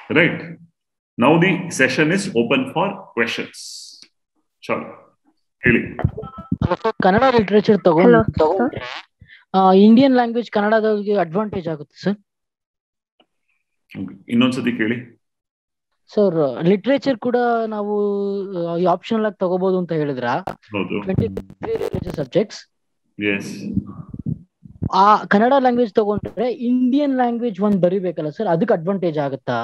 Right. Now the session is open for questions. Sure. ಹೇಳಿ. Kannada literature Hello, ತಗೊಂಡ್ರೆ Indian language ಕನ್ನಡದವ್ರಿಗೆ advantage ಆಗುತ್ತೆ sir. ಇನ್ನೊಂದ್ಸತಿ ಕೇಳಿ. ಸರ್ ಲಿಟ್ರೇಚರ್ ಕೂಡ ನಾವು ಆಪ್ಷನಲ್ ಆಗಿ ತಗೋಬಹುದು ಅಂತ ಹೇಳಿದ್ರ? ಹೌದು. 23 ರಿಲಿಜಿಯಸ್ ಸಬ್ಜೆಕ್ಟ್ಸ್. ಎಸ್. ಆ ಕನ್ನಡ ಲ್ಯಾಂಗ್ವೇಜ್ ತಗೊಂಡ್ರೆ ಇಂಡಿಯನ್ ಲ್ಯಾಂಗ್ವೇಜ್ ಒಂದ್ ಬರಿಬೇಕಲ್ಲ ಸರ್, ಅದಕ್ಕೆ ಅಡ್ವಾಂಟೇಜ್ ಆಗುತ್ತಾ?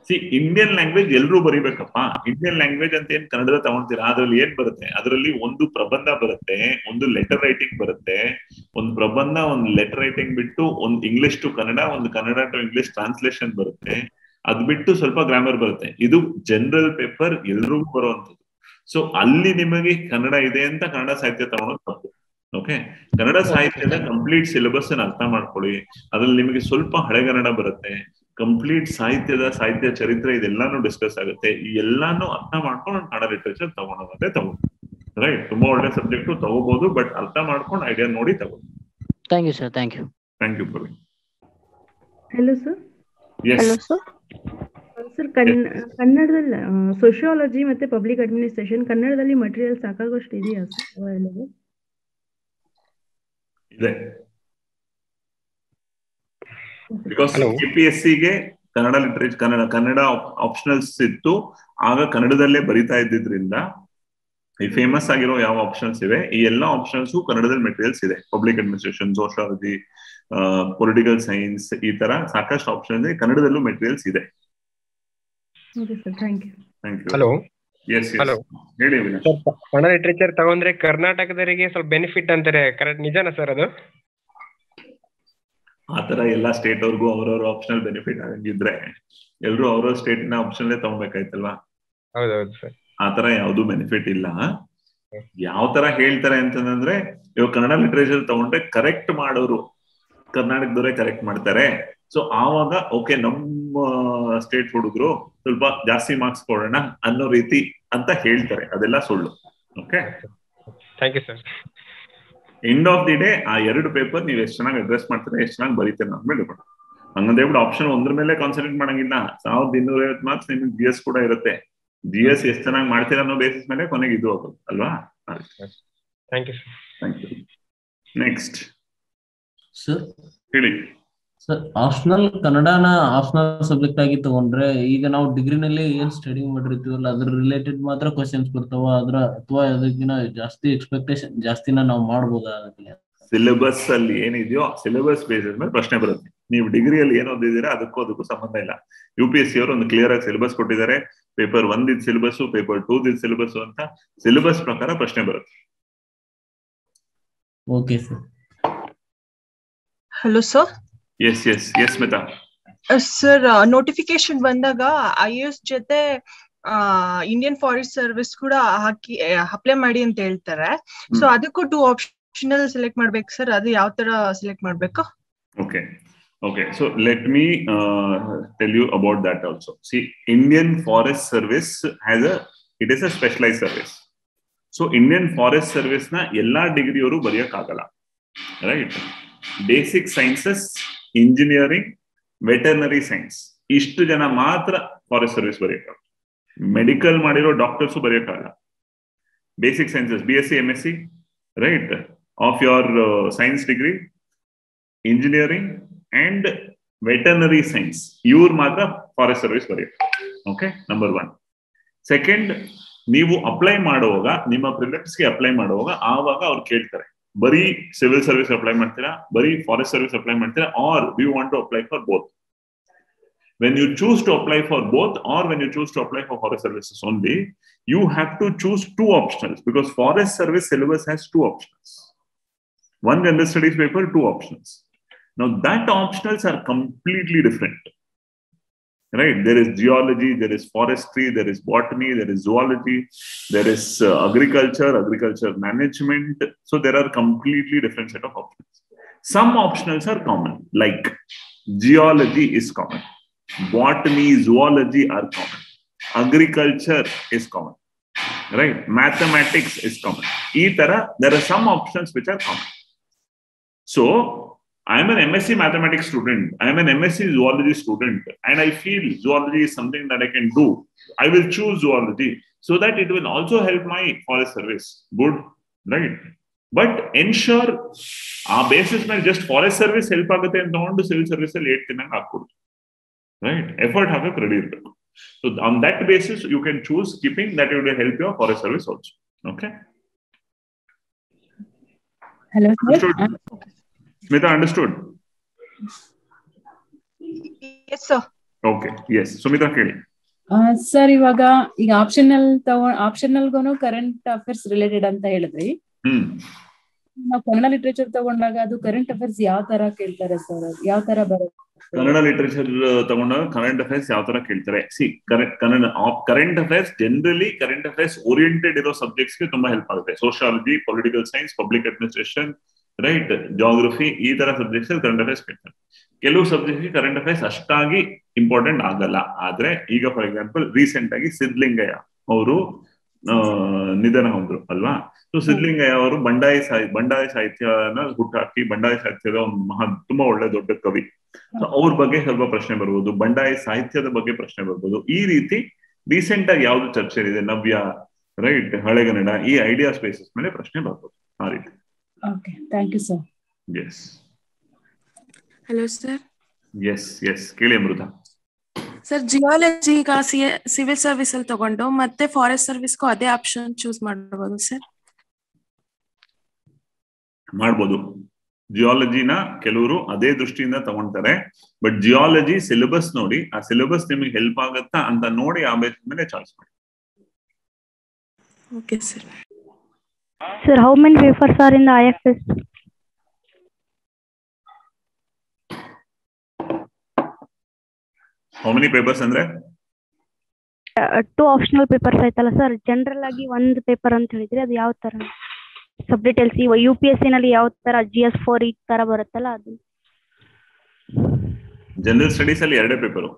ಸಿ, ಇಂಡಿಯನ್ ಲ್ಯಾಂಗ್ವೇಜ್ ಎಲ್ಲರೂ ಬರಿಬೇಕಪ್ಪ. ಇಂಡಿಯನ್ ಲ್ಯಾಂಗ್ವೇಜ್ ಅಂತ ಏನ್ ಕನ್ನಡದ ತಗೊಂತೀರಾ, ಅದ್ರಲ್ಲಿ ಏನ್ ಬರುತ್ತೆ? ಅದರಲ್ಲಿ ಒಂದು ಪ್ರಬಂಧ ಬರುತ್ತೆ, ಒಂದು ಲೆಟರ್ ರೈಟಿಂಗ್ ಬರುತ್ತೆ. ಒಂದು ಪ್ರಬಂಧ, ಒಂದು ಲೆಟರ್ ರೈಟಿಂಗ್ ಬಿಟ್ಟು ಒಂದು ಇಂಗ್ಲಿಷ್ ಟು ಕನ್ನಡ, ಒಂದು ಕನ್ನಡ ಟು ಇಂಗ್ಲಿಷ್ ಟ್ರಾನ್ಸ್ಲೇಷನ್ ಬರುತ್ತೆ. ಅದ್ ಬಿಟ್ಟು ಸ್ವಲ್ಪ ಗ್ರಾಮರ್ ಬರುತ್ತೆ. ಇದು ಜನರಲ್ ಪೇಪರ್, ಎಲ್ರಿಗೂ ಬರುವಂತದ್ದು. ಸೊ ಅಲ್ಲಿ ನಿಮಗೆ ಕನ್ನಡ ಇದೆ ಅಂತ ಕನ್ನಡ ಸಾಹಿತ್ಯ ತಗೊಳೋದು ತಪ್ಪು. ಓಕೆ, ಕನ್ನಡ ಸಾಹಿತ್ಯದ ಕಂಪ್ಲೀಟ್ ಸಿಲೆಬಸ್ ಅರ್ಥ ಮಾಡ್ಕೊಳ್ಳಿ. ಅದ್ರಲ್ಲಿ ನಿಮಗೆ ಸ್ವಲ್ಪ ಹಳೆಗನ್ನಡ ಬರುತ್ತೆ, ಕಂಪ್ಲೀಟ್ ಸಾಹಿತ್ಯ ಚರಿತ್ರೆ ಇದೆಲ್ಲಾನು ಡಿಸ್ಕಸ್ ಆಗುತ್ತೆ. ಈ ಎಲ್ಲಾನು ಅರ್ಥ ಮಾಡ್ಕೊಂಡು ಕನ್ನಡ ಲಿಟ್ರೇಚರ್ ತಗೊಳೋದೇ ತಗೊಂಡು. ರೈಟ್, ತುಂಬಾ ಒಳ್ಳೆ ಸಬ್ಜೆಕ್ಟ್ ತಗೋಬಹುದು, ಬಟ್ ಅರ್ಥ ಮಾಡ್ಕೊಂಡು ಐಡಿಯಾ ನೋಡಿ ತಗೊಂಡು. Thank you sir. Thank you. Thank you Praveen. hello sir. Yes sir, ಕನ್ನಡದಲ್ಲಿ ಸೋಶಿಯಾಲಜಿ ಮತ್ತೆ ಪಬ್ಲಿಕ್ ಅಡ್ಮಿನಿಸ್ಟ್ರೇಷನ್ ಕನ್ನಡದಲ್ಲಿ ಮಟೀರಿಯಲ್ ಸಾಕಾಗೋಷ್ಟು ಇದೆಯಾ ಸರ್ ಅವೈಲೇಬಲ್? ಇದೆ. ಬಿಕಾಸ್ KPSCಗೆ ಕನ್ನಡ ಲಿಟ್ರೇಚರ್ ಕನ್ನಡ ಆಪ್ಷನಲ್ಸ್ ಇತ್ತು. ಆಗ ಕನ್ನಡದಲ್ಲೇ ಬರಿತಾ ಇದ್ದಿದ್ರಿಂದ ಈ ಫೇಮಸ್ ಆಗಿರೋ ಯಾವ ಆಪ್ಷನ್ಸ್ ಇವೆ, ಈ ಎಲ್ಲಾ ಆಪ್ಷನ್ಸ್ ಕನ್ನಡದಲ್ಲಿ ಮೆಟೀರಿಯಲ್ಸ್ ಇದೆ. Public administration, sociology, political science, ಈ ತರ ಸಾಕಷ್ಟು ಆಪ್ಷನ್ಸ್ ಕನ್ನಡದಲ್ಲೂ ಮೆಟೀರಿಯಲ್ಸ್ ಇದೆ. Okay sir, thank you. Thank you. Hello. Yes hello, ಹೇಳಿ ಅವಿನಾಶ್. ಕನ್ನಡ ಲಿಟ್ರೇಚರ್ ತಗೊಂಡ್ರೆ ಕರ್ನಾಟಕದವರಿಗೆ ಸ್ವಲ್ಪ ಬೆನಿಫಿಟ್ ಅಂತಾರೆ, ಕರೆಕ್ಟ್ ನಿಜಾನಾ ಸರ್ ಅದು? ಆತರ ಎಲ್ಲಾ ಸ್ಟೇಟ್ ಅವ್ರಿಗೂ ಅವ್ರವ್ರ ಆಪ್ಷನಲ್ ಬೆನಿಫಿಟ್ ಆಗಿದ್ರೆ ಎಲ್ರು ಅವ್ರವ್ರ ಸ್ಟೇಟ್ ನ ಆಪ್ಷನ್ ತಗೊಬೇಕಾಯ್ತಲ್ವಾ? ಹೌದೌದು ಸರ್. ಆತರ ಯಾವ್ದು ಬೆನಿಫಿಟ್ ಇಲ್ಲ. ಯಾವ ತರ ಹೇಳ್ತಾರೆ ಅಂತಂದ್ರೆ, ಇವಾಗ ಕನ್ನಡ ಲಿಟ್ರೇಚರ್ ತಗೊಂಡ್ರೆ ಕರೆಕ್ಟ್ ಮಾಡೋರು ಕರ್ನಾಟಕದವರೇ ಕರೆಕ್ಟ್ ಮಾಡ್ತಾರೆ. ಸೊ ಆವಾಗ ಓಕೆ, ನಮ್ಮ ಸ್ಟೇಟ್ ಹುಡುಗರು ಸ್ವಲ್ಪ ಜಾಸ್ತಿ ಮಾರ್ಕ್ಸ್ ಕೊಡೋಣ ಅನ್ನೋ ರೀತಿ ಅಂತ ಹೇಳ್ತಾರೆ. ಅದೆಲ್ಲ ಸುಳ್ಳು. Okay, thank you sir. End of the day ಆ ಎರಡು ಪೇಪರ್ ನೀವು ಎಷ್ಟು ಚೆನ್ನಾಗಿ ಅಡ್ರೆಸ್ ಮಾಡ್ತಾರೆ, ಎಷ್ಟು ಚೆನ್ನಾಗಿ ಬರೀತಾರೆ ಅಂದ್ಮೇಲೆ ಡಿಪೆಂಡ್. ಹಂಗಂತ ಹೇಳ್ಬಿಟ್ಟು ಆಪ್ಷನ್ ಒಂದ್ರ ಮೇಲೆ ಕಾನ್ಸಂಟ್ರೇಟ್ ಮಾಡಂಗಿಲ್ಲ. 1250 ಮಾರ್ಕ್ಸ್ ನಿಮಗೆ GS ಕೂಡ ಇರುತ್ತೆ. GS ಎಷ್ಟು ಚೆನ್ನಾಗಿ ಮಾಡ್ತೀರಾ ಅನ್ನೋ ಬೇಸಿಸ್ ಮೇಲೆ ಕೊನೆಗೆ ಇದು ಹೋಗೋದು ಅಲ್ವಾ? Thank you sir. Thank you. Next sir ಹೇಳಿ. ಸರ್, ಆಪ್ಷನಲ್ ಕನ್ನಡನ ಆಪ್ಷನಲ್ ಸಬ್ಜೆಕ್ಟ್ ಆಗಿ ತಗೊಂಡ್ರೆ ಈಗ ನಾವು ಡಿಗ್ರಿನಲ್ಲಿ ಏನ್ ಸ್ಟಡಿ ಮಾಡಿರ್ತೀವಲ್ಲ ಅದ್ರ ರಿಲೇಟೆಡ್ ಮಾತ್ರ ಕ್ವಶನ್ಸ್ ಬರ್ತಾವ, ಅಥವಾ ಅದಕ್ಕಿಂತ ಜಾಸ್ತಿ ಎಕ್ಸ್ಪೆಕ್ಟೇಷನ್ ಜಾಸ್ತಿನ ನಾವು ಮಾಡ್ಬೋದಾ? ಸಿಲೆಬಸ್ ಅಲ್ಲಿ ಏನಿದೆಯೋ ಸಿಲೆಬಸ್ ಬೇಸಿಸ್ ಮೇಲೆ ಪ್ರಶ್ನೆ ಬರುತ್ತೆ. ನೀವು ಡಿಗ್ರಿಯಲ್ಲಿ ಏನ್ ಓದಿದ್ದೀರಾ ಅದಕ್ಕೂ ಸಂಬಂಧ ಇಲ್ಲ. UPSC ಅವರು ಒಂದು ಕ್ಲಿಯರ್ ಆಗಿ ಸಿಲೆಬಸ್ ಕೊಟ್ಟಿದ್ದಾರೆ. ಪೇಪರ್ 1 ಇದ್ ಸಿಲೆಬಸ್, ಪೇಪರ್ 2 ಇದ್ ಸಿಲೆಬಸ್ ಅಂತ ಸಿಲೆಬಸ್ ಪ್ರಕಾರ ಪ್ರಶ್ನೆ ಬರುತ್ತೆ. Okay sir. Hello sir. Yes Mita. Sir, notification ಬಂದಾಗ IAS ಜೊತೆ ಇಂಡಿಯನ್ ಫಾರೆಸ್ಟ್ ಸರ್ವಿಸ್ ಕೂಡ ಹಾಕಿ ಅಪ್ಲೈ ಮಾಡಿ ಅಂತ ಹೇಳ್ತಾರೆ. ಸೊ ಅದಕ್ಕೂ 2 ಆಪ್ಷನಲ್ ಸೆಲೆಕ್ಟ್ ಮಾಡ್ಬೇಕು ಸರ್, ಅದು ಯಾವ ತರ ಸೆಲೆಕ್ಟ್ ಮಾಡ್ಬೇಕು? Okay, so let me tell you about that also. See, Indian Forest Service it is a specialized service. So Indian Forest Service na ella degree ಅವರು ಬರೆಯಕ್ಕಾಗಲ್ಲ. Right, basic sciences, engineering, veterinary science ಇಷ್ಟು ಜನ ಮಾತ್ರ forest service ಬರೆಯಕ್ಕಾಗಲ್ಲ. Medical ಮಾಡಿರೋ doctors ಬರೆಯಕ್ಕಾಗಲ್ಲ. Basic sciences BSc MSc right of your science degree, engineering and veterinary science ಇವ್ರು ಮಾತ್ರ ಫಾರೆಸ್ಟ್ ಸರ್ವಿಸ್ ಬರೆಯಕ್ಕೆ. Okay, number 1. ಸೆಕೆಂಡ್, ನೀವು ಅಪ್ಲೈ ಮಾಡುವಾಗ, ನಿಮ್ಮ ಪ್ರಿಲಿಮ್ಸ್ಗೆ ಅಪ್ಲೈ ಮಾಡುವಾಗ ಆವಾಗ ಅವ್ರು ಕೇಳ್ತಾರೆ, ಬರೀ ಸಿವಿಲ್ ಸರ್ವಿಸ್ ಅಪ್ಲೈ ಮಾಡ್ತೀರಾ, ಬರೀ ಫಾರೆಸ್ಟ್ ಸರ್ವಿಸ್ ಅಪ್ಲೈ ಮಾಡ್ತೀರಾ, are do you want to apply for both? When you choose to apply for both, or when you choose to apply for forest services only, you have to choose 2 optionals, because forest service syllabus has 2 optionals. 1 general studies paper, 2 optionals. Now that optionals are completely different. Right? There is geology, there is forestry, there is botany, there is zoology, there is agriculture management. So there are completely different set of options. Some optionals are common, like geology is common, botany, zoology are common, agriculture is common, right? Mathematics is common. There are some options which are common. So I am an MSc mathematics student. I am an MSc zoology student, and I feel zoology is something that I can do. I will choose zoology so that it will also help my forest service. Good, right? But ensure our basis na just forest service help agate anta ondu civil service alli 8 dinanga hakodu. Right? Effort hagak ready irbeku. So on that basis, you can choose keeping that it will help your forest service also. Okay. Hello, sir. Understood? Smita, understood? Yes, sir. Okay. Yes. Sumita, keli. Sir ಇವಾಗ ಈಗ ಆಪ್ಷನಲ್ಗೂ current affairs related ಅಂತ ಹೇಳಿದ್ರಿ. ನಾವು Kannada literature ತಗೊಂಡಾಗ ಅದು current affairs ಯಾವ ತರ ಕೇಳ್ತಾರೆ ಸರ್? ಯಾವ ತರ ಬರುತ್ತೆ? ಕನ್ನಡ ಲಿಟರೇಚರ್ ತಗೊಂಡಾಗ ಕರೆಂಟ್ ಅಫೇರ್ಸ್ ಯಾವ ತರ ಕೇಳ್ತಾರೆ? Current affairs generally current affairs oriented ಇರೋ ಸಬ್ಜೆಕ್ಟ್ಸ್ ಗೆ ತುಂಬಾ ಹೆಲ್ಪ್ ಆಗುತ್ತೆ. Sociology, political science, public administration, right, geography, ಈ ತರ ಸಬ್ಜೆಕ್ಟ್ಸ್ ಕರೆಂಟ್ ಅಫೇರ್ಸ್ ಕೇಳ್ತಾರೆ. ಕೆಲವು ಸಬ್ಜೆಕ್ಟ್ಸ್ ಕರೆಂಟ್ ಅಫೇರ್ಸ್ ಅಷ್ಟಾಗಿ ಇಂಪಾರ್ಟೆಂಟ್ ಆಗಲ್ಲ. ಆದ್ರೆ ಈಗ ಫಾರ್ ಎಕ್ಸಾಂಪಲ್ ರೀಸೆಂಟ್ ಆಗಿ ಸಿದ್ಧಲಿಂಗಯ್ಯ ಅವರು ನಿಧನ ಹೊಂದ್ರು ಅಲ್ವಾ? ಸೊ ಸಿದ್ಧಲಿಂಗಯ್ಯ ಅವರು ಬಂಡಾಯ ಸಾಹಿತ್ಯನ ಹುಟ್ಟಾಕಿ ಬಂಡಾಯ ಸಾಹಿತ್ಯದ ಒಂದು ತುಂಬಾ ಒಳ್ಳೆ ದೊಡ್ಡ ಕವಿ. ಸೊ ಅವ್ರ ಬಗ್ಗೆ ಸ್ವಲ್ಪ ಪ್ರಶ್ನೆ ಬರ್ಬೋದು, ಬಂಡಾಯ ಸಾಹಿತ್ಯದ ಬಗ್ಗೆ ಪ್ರಶ್ನೆ ಬರ್ಬೋದು. ಈ ರೀತಿ ರೀಸೆಂಟ್ ಆಗಿ ಯಾವ್ದು ಚರ್ಚೆ ಇದೆ, ನವ್ಯ, ರೈಟ್, ಹಳೆಗನ್ನಡ, ಈ ಐಡಿಯಾ ಸ್ಪೇಸಸ್ ಮೇಲೆ ಪ್ರಶ್ನೆ ಬರ್ಬೋದು. ಆ ರೀತಿ. Okay, thank you sir. Yes. Hello sir. Yes ಕೇಳಿ ಅಮೃತ. ಸರ್, ಜಿಯಾಲಜಿ ಈಗ ಸಿವಿಲ್ ಸರ್ವಿಸ್ ಅಲ್ಲಿ ತಗೊಂಡು ಮತ್ತೆ ಫಾರೆಸ್ಟ್ ಸರ್ವಿಸ್ಗೂ ಅದೇ ಆಪ್ಷನ್ ಚೂಸ್ ಮಾಡಬಹುದು ಸರ್? ಮಾಡ್ಬೋದು. ಜಿಯಾಲಜಿನ ಕೆಲವರು ಅದೇ ದೃಷ್ಟಿಯಿಂದ ತಗೊಂತಾರೆ. ಬಟ್ ಜಿಯಾಲಜಿ ಸಿಲೆಬಸ್ ನೋಡಿ, ಆ ಸಿಲೆಬಸ್ ನಿಮಗೆ ಹೆಲ್ಪ್ ಆಗತ್ತಾ ಅಂತ ನೋಡಿ ಆ ಬೇಸ್ ಮೇಲೆ ಚಾಯ್ಸ್ ಮಾಡಿ. Okay sir. Sir, how many papers are in the IFS? How many papers ಅಂದ್ರೆ? 2 optional papers ಆಯ್ತಲ್ಲ ಸರ್. ಜನರಲ್ ಆಗಿ ಒಂದು ಪೇಪರ್ ಅಂತ ಹೇಳಿದ್ರೆ ಅದು ಯಾವ ತರ ಸಬ್ ಡೀಟೇಲ್ಸ್ UPSC ನಲ್ಲಿ ಯಾವ ತರ GS4 ಈ ತರ ಬರುತ್ತಲ್ಲ ಅದು? ಜನರಲ್ ಸ್ಟಡೀಸ್ ಅಲ್ಲಿ 2 ಪೇಪರ್,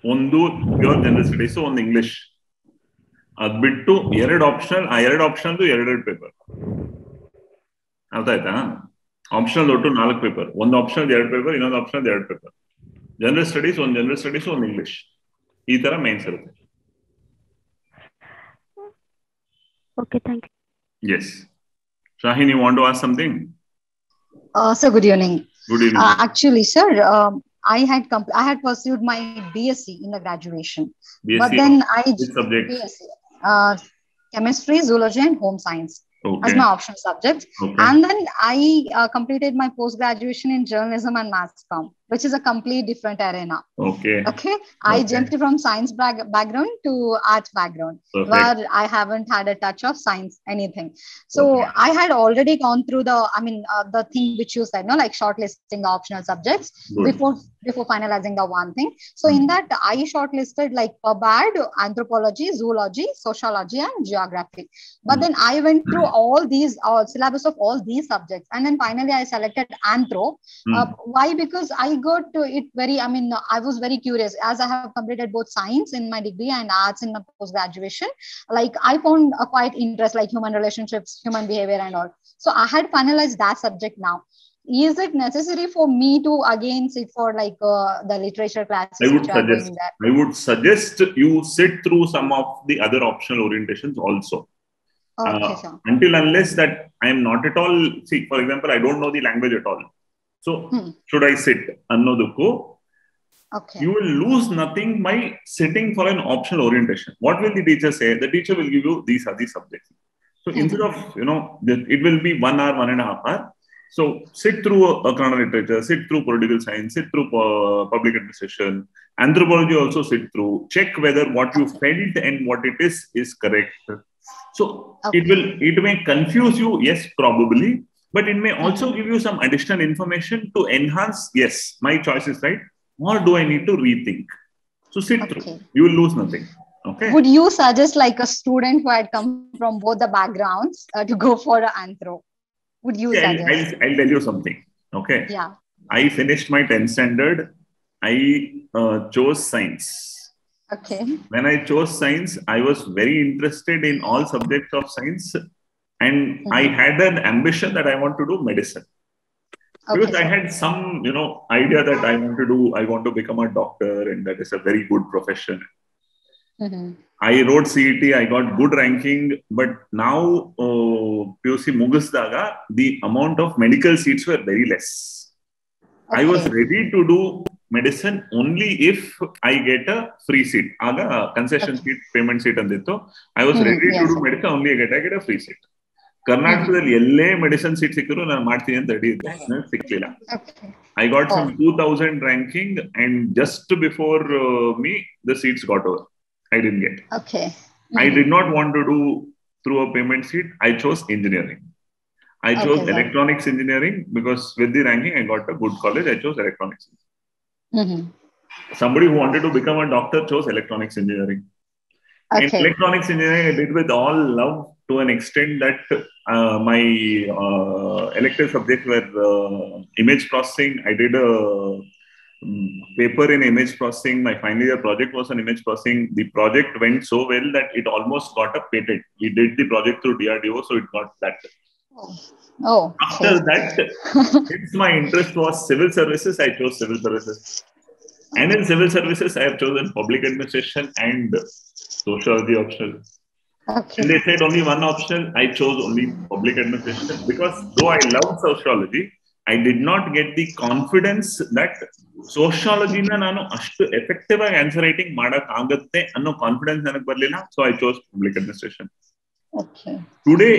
ಒಂದು ಪ್ಯೂರ್ ಜನರಲ್ ಸ್ಟಡೀಸ್, ಒಂದು ಇಂಗ್ಲಿಷ್. ಅದ್ ಬಿಟ್ಟು 2 ಆಪ್ಷನಲ್, ಆ 2 ಆಪ್ಷನಲ್ 2 ಪೇಪರ್. ಅರ್ಥ ಆಯ್ತಾ? ಆಪ್ಷನಲ್ ಒಟ್ಟು 4 ಪೇಪರ್, ಒಂದು ಆಪ್ಷನಲ್ 2 ಪೇಪರ್, ಇನ್ನೊಂದು ಆಪ್ಷನಲ್ 2 ಪೇಪರ್. ಜನರಲ್ ಸ್ಟಡೀಸ್ ಒಂದು ಜನರಲ್ ಸ್ಟಡೀಸ್, ಒಂದು ಇಂಗ್ಲಿಷ್, ಈ ತರ ಮೇನ್ಸ್ ಇರುತ್ತೆ. Okay, thank you. Yes. Shahin, you want to ask something? Sir, good evening. Good evening. Actually, sir, I had pursued my BSc in the graduation. BSc, but then which subject? BSc, chemistry, zoology, and home science. Okay. As my optional subjects. Okay. And then I completed my post-graduation in journalism and mass comm, which is a complete different arena. Okay. Okay. I jumped from science background to art background. Perfect. Where I haven't had a touch of science, anything. So I had already gone through the thing which you said, no, like shortlisting the optional subjects. Good. before finalizing the one thing. So in that I shortlisted like PubAd, anthropology, zoology, sociology, and geography. But then I went through all these syllabus of all these subjects, and then finally I selected anthro. Why? Because I got to it very, I was very curious, as I have completed both science in my degree and arts in my post-graduation. Like I found a quite interest, like human relationships, human behavior and all. So I had finalized that subject now. Is it necessary for me to again sit for like the literature classes? I would suggest you sit through some of the other optional orientations also. Okay, sir. Until unless that I am not at all, see, for example, I don't know the language at all. So should I sit? Annodukku, okay. You will lose nothing by sitting for an optional orientation. What will the teacher say? The teacher will give you these are the subjects. So instead of, it will be 1 hour, 1.5 hours. So sit through Kannada literature, sit through political science, sit through public administration, anthropology also sit through, check whether what you felt and what it is correct. So it may confuse you, yes, probably, but it may also give you some additional information to enhance, yes, my choice is right, or do I need to rethink? So sit through, you will lose nothing. Okay. Would you suggest like a student who had come from both the backgrounds to go for an anthro? Would you suggest? I'll tell you something. Okay. Yeah. I finished my 10th standard. I chose science. Okay. When I chose science, I was very interested in all subjects of science, and I had an ambition that I want to do medicine. Because I had some, idea that I want to become a doctor, and that is a very good profession. I wrote CET, I got good ranking, but now PUC mugisdaga, the amount of medical seats were very less. I was ready to do medicine only if I get a free seat. Aga concession seat, payment seat andittu. I was ready to do medicine only if I get a free seat. ಕರ್ನಾಟಕದಲ್ಲಿ ಎಲ್ಲೇ medicine seat ಸಿಕ್ಕರು ನಾನು ಮಾಡ್ತೀನಿ ಅಂತ ready ಇದ್ದೆ, ಸಿಕ್ಲಿಲ್ಲ. I got some 2000 ranking, and just before me the seats got over. I didn't get. I did not want to do through a payment seat. I chose engineering. I chose electronics engineering because with the ranking I got a good college. I chose electronics. Somebody who wanted to become a doctor chose electronics engineering. And electronics engineering I did with all love, to an extent that my elective subjects were image processing. I did a paper in image processing. My final year project was on image processing. The project went so well that it almost got a patent. We did the project through DRDO, so it got that. After that, since my interest was civil services, I chose civil services. And in civil services, I have chosen public administration and sociology optional. And they said only one option. I chose only public administration because though I love sociology, I did not get the confidence that sociology na nanu ashtu effective answer writing madak agutte anno confidence nanagu barlilla. So I chose public administration. Today,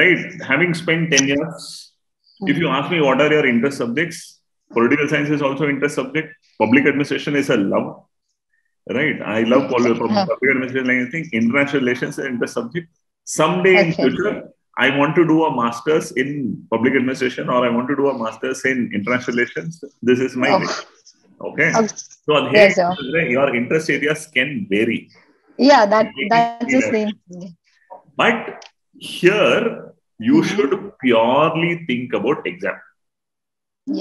right, having spent 10 years, if you ask me what are your interest subjects, political science is also interest subject. Public administration is a love. Right, I love public administration. I think international relations is interest subject. Someday in future, I want to do a master's in public administration, or I want to do a master's in international relations. This is my wish. Okay. So your interest areas can vary. Yeah, that's the same. But here you should purely think about exam.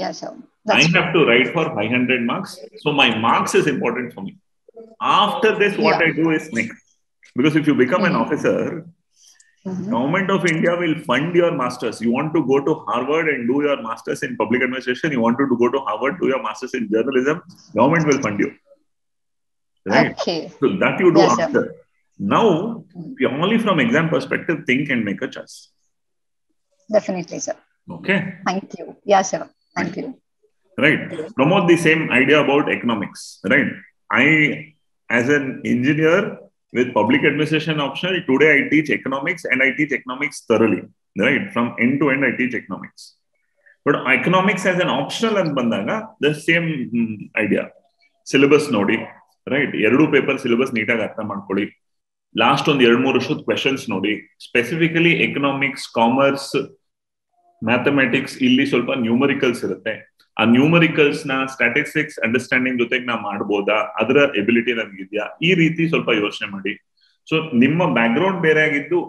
Yeah, sure. I have to write for 500 marks, so my marks is important for me. After this, what I do is next. Because if you become an officer, Government of India will fund your masters. You want to go to Harvard and do your masters in public administration. You want to go to Harvard, do your masters in journalism. Government will fund you. Right? So that you do after. Now, purely from exam perspective, think and make a choice. Definitely, sir. Okay. Thank you. Yeah, sir. Thank you. Right. Promote the same idea about economics. Right. I, as an engineer with public administration optional, today I teach economics, and I teach economics thoroughly, right? From end to end, I teach economics. But economics as an optional and bandaga, the same idea. Syllabus nodi, right? Eradu paper syllabus neataga artha madkoli. Last on the 2-3 ವರ್ಷದ questions nodi. Specifically economics, commerce, mathematics, ಇಲ್ಲಿ ಸ್ವಲ್ಪ numericals ಇರುತ್ತೆ. ಆ numericals ನ statistics understanding ಜೊತೆಗೆ ನಾ ಮಾಡಬಹುದಾ, ಅದರ ಎಬಿಲಿಟಿ ನನಗಿದ್ಯಾ, ಈ ರೀತಿ ಸ್ವಲ್ಪ ಯೋಚನೆ ಮಾಡಿ. ಸೊ ನಿಮ್ಮ ಬ್ಯಾಕ್ ಗ್ರೌಂಡ್ ಬೇರೆ ಆಗಿದ್ದು,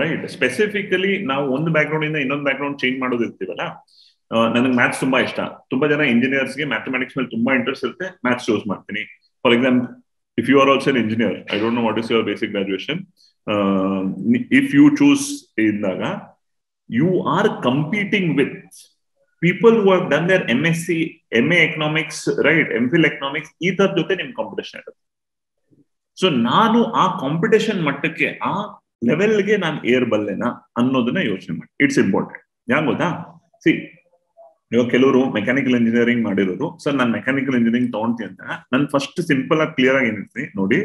ರೈಟ್, ಸ್ಪೆಸಿಫಿಕಲಿ ನಾವು ಒಂದು ಬ್ಯಾಕ್ ಗ್ರೌಂಡ್ ಇಂದ ಇನ್ನೊಂದು ಬ್ಯಾಕ್ ಗ್ರೌಂಡ್ ಚೇಂಜ್ ಮಾಡೋದಿರ್ತೀವಲ್ಲ. ನನಗೆ ಮ್ಯಾಥ್ಸ್ ತುಂಬಾ ಇಷ್ಟ. ತುಂಬಾ ಜನ ಇಂಜಿನಿಯರ್ಸ್ಗೆ ಮ್ಯಾಥಮೆಟಿಕ್ಸ್ ಮೇಲೆ ತುಂಬಾ ಇಂಟ್ರೆಸ್ಟ್ ಇರುತ್ತೆ, ಮ್ಯಾಥ್ಸ್ ಚೂಸ್ ಮಾಡ್ತೀನಿ. For example, if you are also an engineer, I don't know what is your basic graduation. If you choose indaga, you are competing with people who have done their MSc, MA economics, right, MPhil economics, either jote nim competition irutte. So ನಾನು ಆ competition ಮಟ್ಟಕ್ಕೆ, ಆ ಲೆವೆಲ್ಗೆ ನಾನು ಏರ್ಬಲ್ಲೆನಾ ಅನ್ನೋದನ್ನ ಯೋಚನೆ ಮಾಡಿ. It's important. ಯಾಕೆ ಗೊತ್ತಾ? ಸಿ, ಇವಾಗ ಕೆಲವರು ಮೆಕ್ಯಾನಿಕಲ್ ಇಂಜಿನಿಯರಿಂಗ್ ಮಾಡಿರೋರು, ಸರ್ ನಾನು ಮೆಕ್ಯಾನಿಕಲ್ ಇಂಜಿನಿಯರಿಂಗ್ ತಗೊಂತೀನಿ ಅಂತ, ನಾನು ಫಸ್ಟ್ ಸಿಂಪಲ್ ಆಗಿ ಕ್ಲಿಯರ್ ಆಗಿ ಏನಿರ್ತೀನಿ ನೋಡಿ,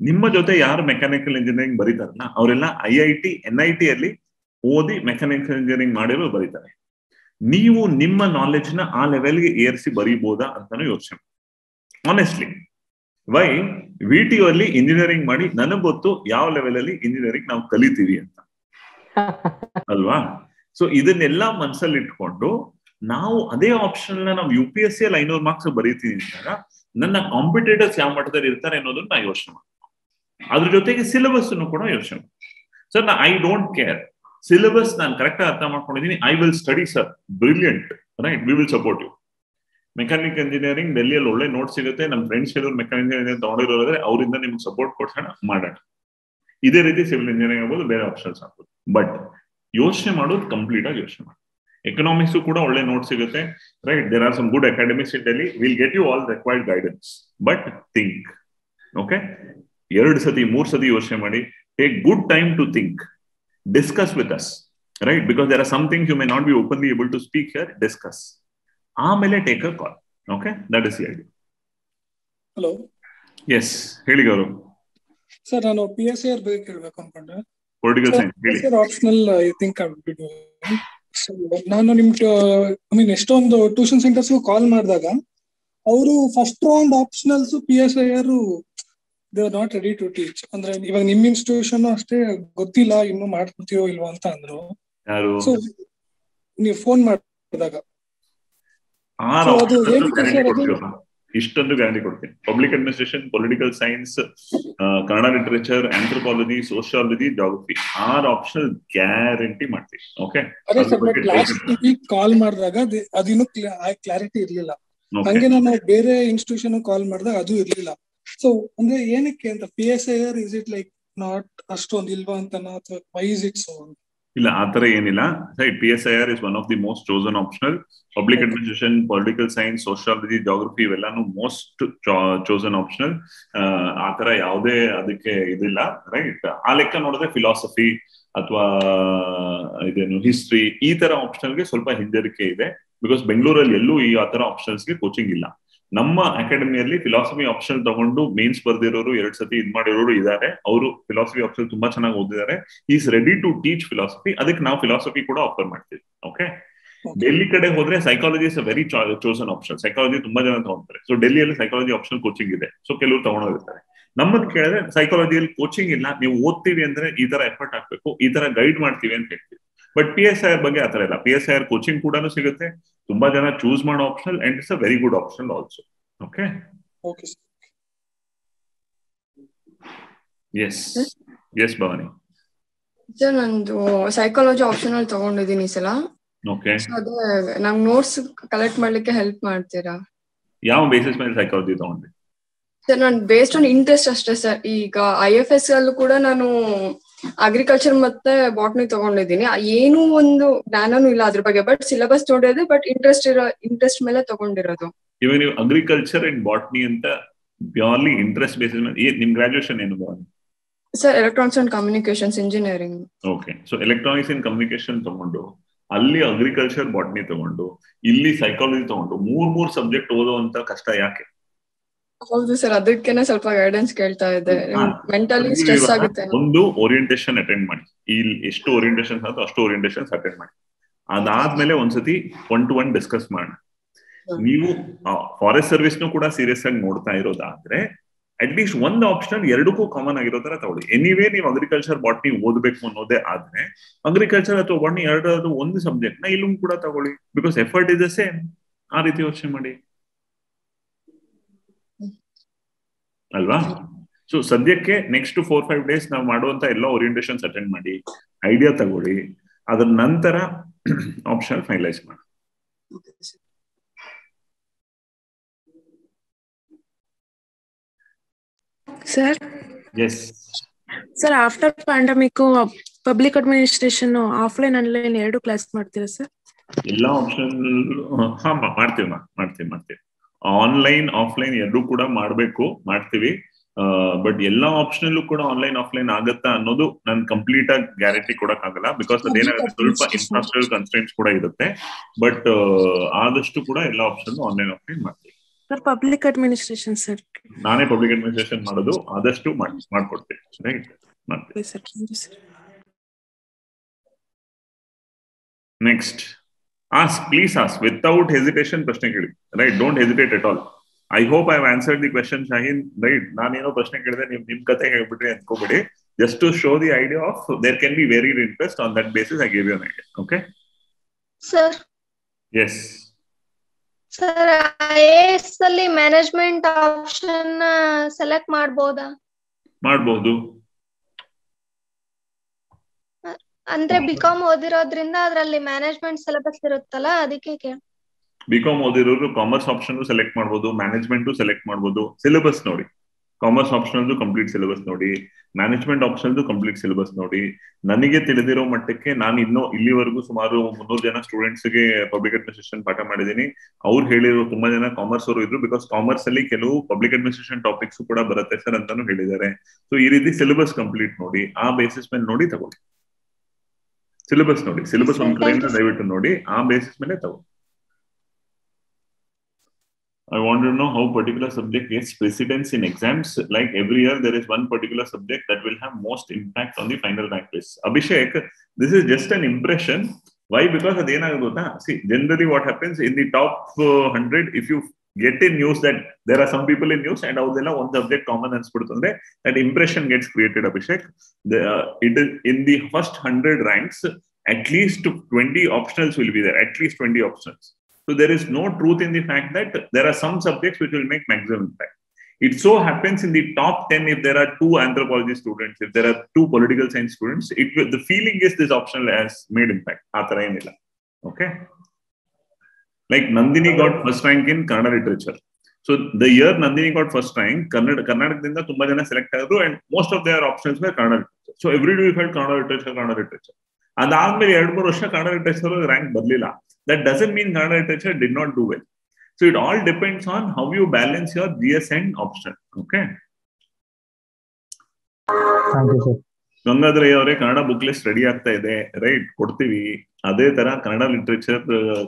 ನಿಮ್ಮ ಜೊತೆ ಯಾರು ಮೆಕ್ಯಾನಿಕಲ್ ಇಂಜಿನಿಯರಿಂಗ್ ಬರೀತಾರಲ್ಲ ಅವರೆಲ್ಲ IIT, NIT ಅಲ್ಲಿ ಓದಿ ಮೆಕ್ಯಾನಿಕಲ್ ಇಂಜಿನಿಯರಿಂಗ್ ಮಾಡಿರೋ ಬರೀತಾರೆ. ನೀವು ನಿಮ್ಮ ನಾಲೆಜ್ ನ ಆ ಲೆವೆಲ್ಗೆ ಏರಿಸಿ ಬರೀಬೋದಾ ಅಂತಾನು ಯೋಚನೆ ಮಾಡಿ. ಆನೆಸ್ಟ್ಲಿ, ವೈ VTU ಅಲ್ಲಿ ಇಂಜಿನಿಯರಿಂಗ್ ಮಾಡಿ ನನಗೆ ಗೊತ್ತು ಯಾವ ಲೆವೆಲ್ ಅಲ್ಲಿ ಇಂಜಿನಿಯರಿಂಗ್ ನಾವು ಕಲಿತೀವಿ ಅಂತ, ಅಲ್ವಾ? ಸೊ ಇದನ್ನೆಲ್ಲ ಮನಸ್ಸಲ್ಲಿ ಇಟ್ಕೊಂಡು ನಾವು ಅದೇ ಆಪ್ಷನ್ ನಾವು UPSC ಅಲ್ಲಿ 500 ಮಾರ್ಕ್ಸ್ ಬರೀತೀನಿ ಅಂದಾಗ ನನ್ನ ಕಾಂಪಿಟೇಟರ್ಸ್ ಯಾವ ಮಟ್ಟದಲ್ಲಿ ಇರ್ತಾರೆ ಅನ್ನೋದನ್ನ ನಾ ಯೋಚನೆ ಮಾಡಿ. ಅದ್ರ ಜೊತೆಗೆ ಸಿಲೆಬಸ್ ಕೂಡ ಯೋಚನೆ ಮಾಡಿ. Sir I don't care, syllabus ನಾನು ಕರೆಕ್ಟ್ ಆಗಿ ಅರ್ಥ ಮಾಡ್ಕೊಂಡಿದ್ದೀನಿ, I will study sir, brilliant, right, we will support you. Mechanical engineering ಡೆಲ್ಲಿಯಲ್ಲಿ ಒಳ್ಳೆ ನೋಟ್ ಸಿಗುತ್ತೆ, ನಮ್ಮ ಫ್ರೆಂಡ್ಸ್ ಕೆಲವರು ಮೆಕ್ಯಾನಿಕಲ್ ಇಂಜಿನಿಯರಿಂಗ್ ತಗೊಂಡಿರೋದ್ರೆ ಅವರಿಂದ ನಿಮ್ಗೆ ಸಪೋರ್ಟ್ ಕೊಡ್ಸೋಣ, ಮಾಡೋಣ. ಇದೇ ರೀತಿ ಸಿವಿಲ್ ಇಂಜಿನಿಯರಿಂಗ್ ಆಗ್ಬೋದು, ಬೇರೆ ಆಪ್ಷನ್ಸ್ ಆಗ್ಬೋದು. ಬಟ್ ಯೋಚನೆ ಮಾಡೋದು ಕಂಪ್ಲೀಟ್ ಆಗಿ ಯೋಚನೆ ಮಾಡಿ. ಎಕನಾಮಿಕ್ಸ್ ಕೂಡ ಒಳ್ಳೆ ನೋಟ್ ಸಿಗುತ್ತೆ, right? There are some good academics in Delhi, will get you all required guidance. But think, okay? 2 ಸತಿ 3 ಸತಿ ಯೋಚನೆ ಮಾಡಿ, take good time to think, discuss with us, right? Because there are some things you may not be openly able to speak here. Discuss, ಆಮೇಲೆ take a call. Okay, that is the idea. Hello, yes ಹೇಳಿ Gaurav. Sir ನಾನು PSIR ಬಗ್ಗೆ ಕೇಳಬೇಕು ಅನ್ಕೊಂಡೆ. Political science ಹೇಳಿ. PSIR optional I think ನಾನು ನಿಮ್ಗೆ I mean ಎಷ್ಟೊಂದು ಟ್ಯೂಷನ್ ಸೆಂಟರ್ಸ್ ಕಾಲ್ ಮಾಡಿದಾಗ ಅವರು first round optionals PSIR they are not ready to teach. ಅಂದ್ರೆ ಇವಾಗ ನಿಮ್ ಇನ್ಸ್ಟಿಟ್ಯೂಷನ್ ಅಷ್ಟೇ ಗೊತ್ತಿಲ್ಲ, ಇನ್ನು ಮಾಡ್ಕೊಡ್ತೀವೋ ಇಲ್ವೋ ಅಂತ ಅಂದ್ರು. ಸೊ ನೀವು ಫೋನ್ ಮಾಡಿದಾಗ ಇಷ್ಟೊಂದು ಗ್ಯಾರಂಟಿ ಕೊಡ್ತೀನಿ. Public administration, political science, Kannada literature, anthropology, sociology, geography 6 optional guarantee ಮಾಡ್ತೀವಿ. ಓಕೆ, ಕಾಲ್ ಮಾಡಿದಾಗ ಅದಿನ್ನೂ ಕ್ಲಾರಿಟಿ ಇರ್ಲಿಲ್ಲ. ಹಂಗೆ ನಾನು ಬೇರೆ ಇನ್ಸ್ಟಿಟ್ಯೂಷನ್ ಕಾಲ್ ಮಾಡಿದಾಗ ಅದು ಇರ್ಲಿಲ್ಲ. ಸೊ ಅಂದ್ರೆ ಏನಕ್ಕೆ ಅಂತ PSIR is it like not ಅಷ್ಟೊಂದು ಇಲ್ವಾ ಅಂತ, ಅಥವಾ ವೈ ಇಸ್ ಇಟ್ ಸೋ? ಇಲ್ಲ, ಆತರ ಏನಿಲ್ಲ. Right, PSIR is one of the most chosen optional. Public administration, political science, sociology, geography ಇವೆಲ್ಲಾನು ಮೋಸ್ಟ್ ಚೋಸನ್ ಆಪ್ಷನಲ್. ಆತರ ಯಾವುದೇ ಅದಕ್ಕೆ ಇದಿಲ್ಲ, ರೈಟ್? ಆ ಲೆಕ್ಕ ನೋಡಿದ್ರೆ ಫಿಲಾಸಫಿ ಅಥವಾ ಇದೇನು ಹಿಸ್ಟ್ರಿ ಈ ತರ ಆಪ್ಷನಲ್ಗೆ ಸ್ವಲ್ಪ ಹಿಂಜರಿಕೆ ಇದೆ. ಬಿಕಾಸ್ ಬೆಂಗಳೂರಲ್ಲಿ ಎಲ್ಲೂ ಈ ಆತರ ಆಪ್ಷನಲ್ಸ್ಗೆ ಕೋಚಿಂಗ್ ಇಲ್ಲ. ನಮ್ಮ ಅಕಾಡೆಮಿಯಲ್ಲಿ ಫಿಲಾಸಫಿ ಆಪ್ಷನ್ ತಗೊಂಡು ಮೇನ್ಸ್ ಬರ್ದಿರೋರು 2 ಸತಿ ಇದ್ ಮಾಡಿರೋರು ಇದ್ದಾರೆ. ಅವರು ಫಿಲಾಸಫಿ ಆಪ್ಷನ್ ತುಂಬಾ ಚೆನ್ನಾಗಿ ಓದಿದ್ದಾರೆ. Is ready to teach philosophy. ಅದಕ್ಕೆ ನಾವು ಫಿಲಾಸಫಿ ಕೂಡ ಆಫರ್ ಮಾಡ್ತೀವಿ. ಓಕೆ, ಡೆಲ್ಲಿ ಕಡೆ ಹೋದ್ರೆ psychology is a very chosen option. Psychology ತುಂಬಾ ಜನ ತಗೊಂತಾರೆ. ಸೊ ಡೆಲ್ಲಿಯಲ್ಲಿ ಸೈಕಾಲಜಿ ಆಪ್ಷನ್ ಕೋಚಿಂಗ್ ಇದೆ. ಸೊ ಕೆಲವರು ತಗೊಂಡೋಗಿರ್ತಾರೆ. ನಮ್ಮದ್ ಕೇಳಿದ್ರೆ ಸೈಕಾಲಜಿಯಲ್ಲಿ ಕೋಚಿಂಗ್ ಇಲ್ಲ, ನೀವು ಓದ್ತೀವಿ ಅಂದ್ರೆ ಈ ತರ ಎಫರ್ಟ್ ಹಾಕ್ಬೇಕು, ಈ ತರ ಗೈಡ್ ಮಾಡ್ತೀವಿ ಅಂತ ಹೇಳ್ತೀವಿ. ಬಟ್ PSIR ಬಗ್ಗೆ ಆತರ ಇಲ್ಲ. PSIR ಕೋಚಿಂಗ್ ಕೂಡ ಸಿಗುತ್ತೆ, ತುಂಬಾ ಜನ ಚೂಸ್ ಮಾಡೋ optional, and it's a very good option also. Okay, yes yes Bhavani. Sir ನಂದು ಸೈಕಾಲಜಿ ಆಪ್ಷನಲ್ ತಗೊಂಡಿದ್ದೀನಿ ಈ ಸಲ. ಓಕೆ, ಅದೇ ನಂಗೆ ನೋಟ್ಸ್ ಕಲೆಕ್ಟ್ ಮಾಡ್ಲಿಕ್ಕೆ ಹೆಲ್ಪ್ ಮಾಡ್ತೀರಾ? ಯಾವ ಬೇಸಿಸ್ ಮೇಲೆ ಸೈಕಾಲಜಿ ತಗೊಂಡ್ರಿ? ಸರ್ ನಾನು ಬೇಸ್ಡ್ ಆನ್ ಇಂಟ್ರೆಸ್ಟ್ ಅಷ್ಟೇ ಸರ್. ಈಗ IFS ಅಲ್ಲೂ ಕೂಡ ನಾನು ಅಗ್ರಿಕಲ್ಚರ್ ಮತ್ತೆ ಬಾಟ್ನಿ ತಗೊಂಡಿದ್ದೀನಿ. ಏನೂ ಒಂದು ಜ್ಞಾನನೂ ಇಲ್ಲ ಅದ್ರ ಬಗ್ಗೆ, ಬಟ್ ಸಿಲೆಬಸ್ ನೋಡಿದ್ರೆ ಬಟ್ ಇಂಟ್ರೆಸ್ಟ್ ಮೇಲೆ ತಗೊಂಡಿರೋದು. ಇವಾಗ ನೀವು ಅಗ್ರಿಕಲ್ಚರ್ ಅಂಡ್ ಬಾಟ್ನಿ ಅಂತ ಪ್ಯೂರ್ಲಿ ಇಂಟ್ರೆಸ್ಟ್ ಬೇಸಿಸ್ ಮೇಲೆ, ನಿಮ್ ಗ್ರಾಜುಯೇಷನ್ ಏನು Bhavani? Sir electronics and communications engineering. Okay, so electronics and communication ತಗೊಂಡು ಅಲ್ಲಿ ಅಗ್ರಿಕಲ್ಚರ್ ಬಾಟ್ನಿ ತಗೊಂಡು ಇಲ್ಲಿ ಸೈಕಾಲಜಿ ತಗೊಂಡು 3 ಸಬ್ಜೆಕ್ಟ್ ಓದುವಂತ ಕಷ್ಟ ಯಾಕೆ? ಹೌದು ಸರ್, ಅದಕ್ಕೇನೆ ಸ್ವಲ್ಪ ಗೈಡೆನ್ಸ್ ಕೇಳ್ತಾ ಇದ್ದೆ. ಮೆಂಟಲಿ ಸ್ಟ್ರೆಸ್ ಆಗುತ್ತೆ. ಒಂದು ಓರಿಯಂಟೇಶನ್ ಅಟೆಂಡ್ ಮಾಡಿ. ಇಲ್ಲಿ ಎಷ್ಟು ಓರಿಯಂಟೇಷನ್ ಆಯ್ತು ಅಷ್ಟು ಓರಿಯಂಟೇಷನ್ಸ್ ಅಟೆಂಡ್ ಮಾಡಿ. ಅದಾದ್ಮೇಲೆ ಒಂದ್ಸತಿ 1-to-1 ಡಿಸ್ಕಸ್ ಮಾಡಿ. ನೀವು ಫಾರೆಸ್ಟ್ ಸರ್ವಿಸ್ ಕೂಡ ಸೀರಿಯಸ್ ಆಗಿ ನೋಡ್ತಾ ಇರೋದಾದ್ರೆ ಅಟ್ಲೀಸ್ಟ್ ಒಂದು ಆಪ್ಷನ್ 2ಕ್ಕೂ ಕಾಮನ್ ಆಗಿರೋ ತರ ತಗೊಳ್ಳಿ. ಎನಿವೇ ನೀವು ಅಗ್ರಿಕಲ್ಚರ್ ಬಾಟ್ನಿ ಓದಬೇಕು ಅನ್ನೋದೇ ಆದ್ರೆ ಅಗ್ರಿಕಲ್ಚರ್ ಅಥವಾ ಬಾಟ್ನಿ 2 ಒಂದು ಸಬ್ಜೆಕ್ಟ್ ನ ಇಲ್ಲೂ ಕೂಡ ತಗೊಳ್ಳಿ. Because effort is the same. ಆ ರೀತಿ ಯೋಚನೆ ಮಾಡಿ ಅಲ್ವಾ? ಸೊ ಸದ್ಯಕ್ಕೆ ನೆಕ್ಸ್ಟ್ 4-5 ಡೇಸ್ ನಾವು ಮಾಡುವಂತ ಎಲ್ಲ ಓರಿಯಂಟೇಷನ್ಸ್ ಅಟೆಂಡ್ ಮಾಡಿ, ಐಡಿಯಾ ತಗೊಳ್ಳಿ. ಅದ್ರ ನಂತರ ಆಪ್ಷನ್ ಫೈನಲೈಸ್ ಮಾಡಿ. Sir yes sir, after pandemic public administration offline online 2 class ಮಾಡ್ತೀರಾ ಸರ್? ಎಲ್ಲ ಆಪ್ಷನ್ ಮಾಡ್ತೀವಿ. ಆನ್ಲೈನ್ ಆಫ್ಲೈನ್ 2 ಕೂಡ ಮಾಡ್ತೀವಿ. ಬಟ್ ಎಲ್ಲಾ ಆಪ್ಷನಲ್ಲೂ ಕೂಡ ಆನ್ಲೈನ್ ಆಫ್ಲೈನ್ ಆಗತ್ತಾ ಅನ್ನೋದು ನನ್ ಕಂಪ್ಲೀಟ್ ಆಗಿ ಗ್ಯಾರಂಟಿ ಕೊಡಕ್ ಆಗಲ್ಲ. ಬಿಕಾಸ್ ಅದೇನಾಗುತ್ತೆ, ಸ್ವಲ್ಪ ಇನ್ಫ್ರಾಸ್ಟ್ರಕ್ಚರ್ ಕನ್ಸ್ಟ್ರೆಂಟ್ಸ್ ಕೂಡ ಇರುತ್ತೆ. ಬಟ್ ಆದಷ್ಟು ಕೂಡ ಎಲ್ಲಾ ಆಪ್ಷನ್ ಆನ್ಲೈನ್ ಆಫ್ಲೈನ್ ಮಾಡ್ತೀವಿ. ಸರ್ ಪಬ್ಲಿಕ್ ಅಡ್ಮಿನಿಸ್ಟ್ರೇಷನ್ ಸರ್ ನಾನೇ ಪಬ್ಲಿಕ್ ಅಡ್ಮಿನಿಸ್ಟ್ರೇಷನ್ ಮಾಡೋದು, ಆದಷ್ಟು ಮಾಡ್ಕೊಡ್ತೀನಿ. ರೈಟ್, ಮಾಡ್ತೀವಿ sir. Next, please ask without hesitation ಪ್ರಶ್ನೆ ಕೇಳಿ. Right, don't hesitate at all. I hope I have answered the question Shaheen. Right, ನಾನೇನೋ ಪ್ರಶ್ನೆ ಕೇಳಿದ್ರೆ ನಿಮ್ ಕತೆ ಹೇಳ್ಬಿಟ್ರಿ ಅನ್ಕೋಬೇಡಿ. Just to show the idea of there can be varied interest. On that basis I gave you an idea. Okay sir. Yes sir, IAS ಅಲ್ಲಿ management option select ಮಾಡಬಹುದು. ಅಂದ್ರೆ ಬಿಕಾಮ್ ಓದಿರೋದ್ರಿಂದ ಅದ್ರಲ್ಲಿ ಮ್ಯಾನೇಜ್ಮೆಂಟ್ ಸಿಲೆಬಸ್ ಇರುತ್ತಲ್ಲ, ಅದಕ್ಕೆ ಬಿಕಾಮ್ ಓದಿರೋರು ಕಾಮರ್ಸ್ ಆಪ್ಷನ್ ಸೆಲೆಕ್ಟ್ ಮಾಡಬಹುದು, management select ಮಾಡಬಹುದು. Syllabus ನೋಡಿ, commerce option complete syllabus ನೋಡಿ, ಮ್ಯಾನೇಜ್ಮೆಂಟ್ ಆಪ್ಷನಲ್ ಕಂಪ್ಲೀಟ್ ಸಿಲೆಬಸ್ ನೋಡಿ. ನನಗೆ ತಿಳಿದಿರೋ ಮಟ್ಟಕ್ಕೆ ನಾನು ಇನ್ನೂ ಇಲ್ಲಿವರೆಗೂ ಸುಮಾರು 300 ಜನ ಸ್ಟೂಡೆಂಟ್ಸ್ ಗೆ ಪಬ್ಲಿಕ್ ಅಡ್ಮಿನಿಸ್ಟ್ರೇಷನ್ ಪಾಠ ಮಾಡಿದ್ದೀನಿ. ಅವ್ರು ಹೇಳಿರೋ ತುಂಬಾ ಜನ ಕಾಮರ್ಸ್ ಅವರು ಇದ್ರು, ಬಿಕಾಸ್ ಕಾಮರ್ಸ್ ಅಲ್ಲಿ ಕೆಲವು ಪಬ್ಲಿಕ್ ಅಡ್ಮಿನಿಸ್ಟ್ರೇಷನ್ ಟಾಪಿಕ್ಸ್ ಕೂಡ ಬರುತ್ತೆ ಸರ್ ಅಂತಾನು ಹೇಳಿದ್ದಾರೆ. ಸೊ ಈ ರೀತಿ ಸಿಲೆಬಸ್ ಕಂಪ್ಲೀಟ್ ನೋಡಿ, ಆ ಬೇಸಿಸ್ ಮೇಲೆ ನೋಡಿ ತಗೊಳ್ಳಿ. ಸಿಲೆಬಸ್ ನೋಡಿ, ಸಿಲೆಬಸ್ ಒಂದು ಕಡೆಯಿಂದ ದಯವಿಟ್ಟು ನೋಡಿ, ಆ ಬೇಸಿಸ್ ಮೇಲೆ ತಗೊಳ್ಳಿ. I want to know how particular subject gets precedence in exams. Like every year, there is one particular subject that will have most impact on the final rank list. Abhishek, this is just an impression. Why? Because see, generally what happens in the top 100, if you get in news that there are some people in news and one subject common and that impression gets created, Abhishek. It is in the first 100 ranks, at least 20 optionals will be there, at least 20 optionals. So there is no truth in the fact that there are some subjects which will make maximum impact. It so happens in the top 10, if there are 2 anthropology students, if there are 2 political science students, the feeling is this optional has made impact. Okay? Like Nandini got first rank in Kannada literature. So the year Nandini got first rank, Karnataka tumba jana select agadu, and most of their options were Kannada literature. So every day we felt Kannada literature. ಅದಾದ್ಮೇಲೆ 2-3 ವರ್ಷ Kannada literature rank ಬರ್ಲಿಲ್ಲ. That doesn't mean Kannada literature did not do well. So it all depends on how you balance your GS and optional. Okay. Thank you, sir. Gangadhara ಅವರೇ, Kannada book list ready ಆಗ್ತಾ ಇದೆ, right, ಕೊಡ್ತೀವಿ. ಅದೇ ತರ Kannada literature,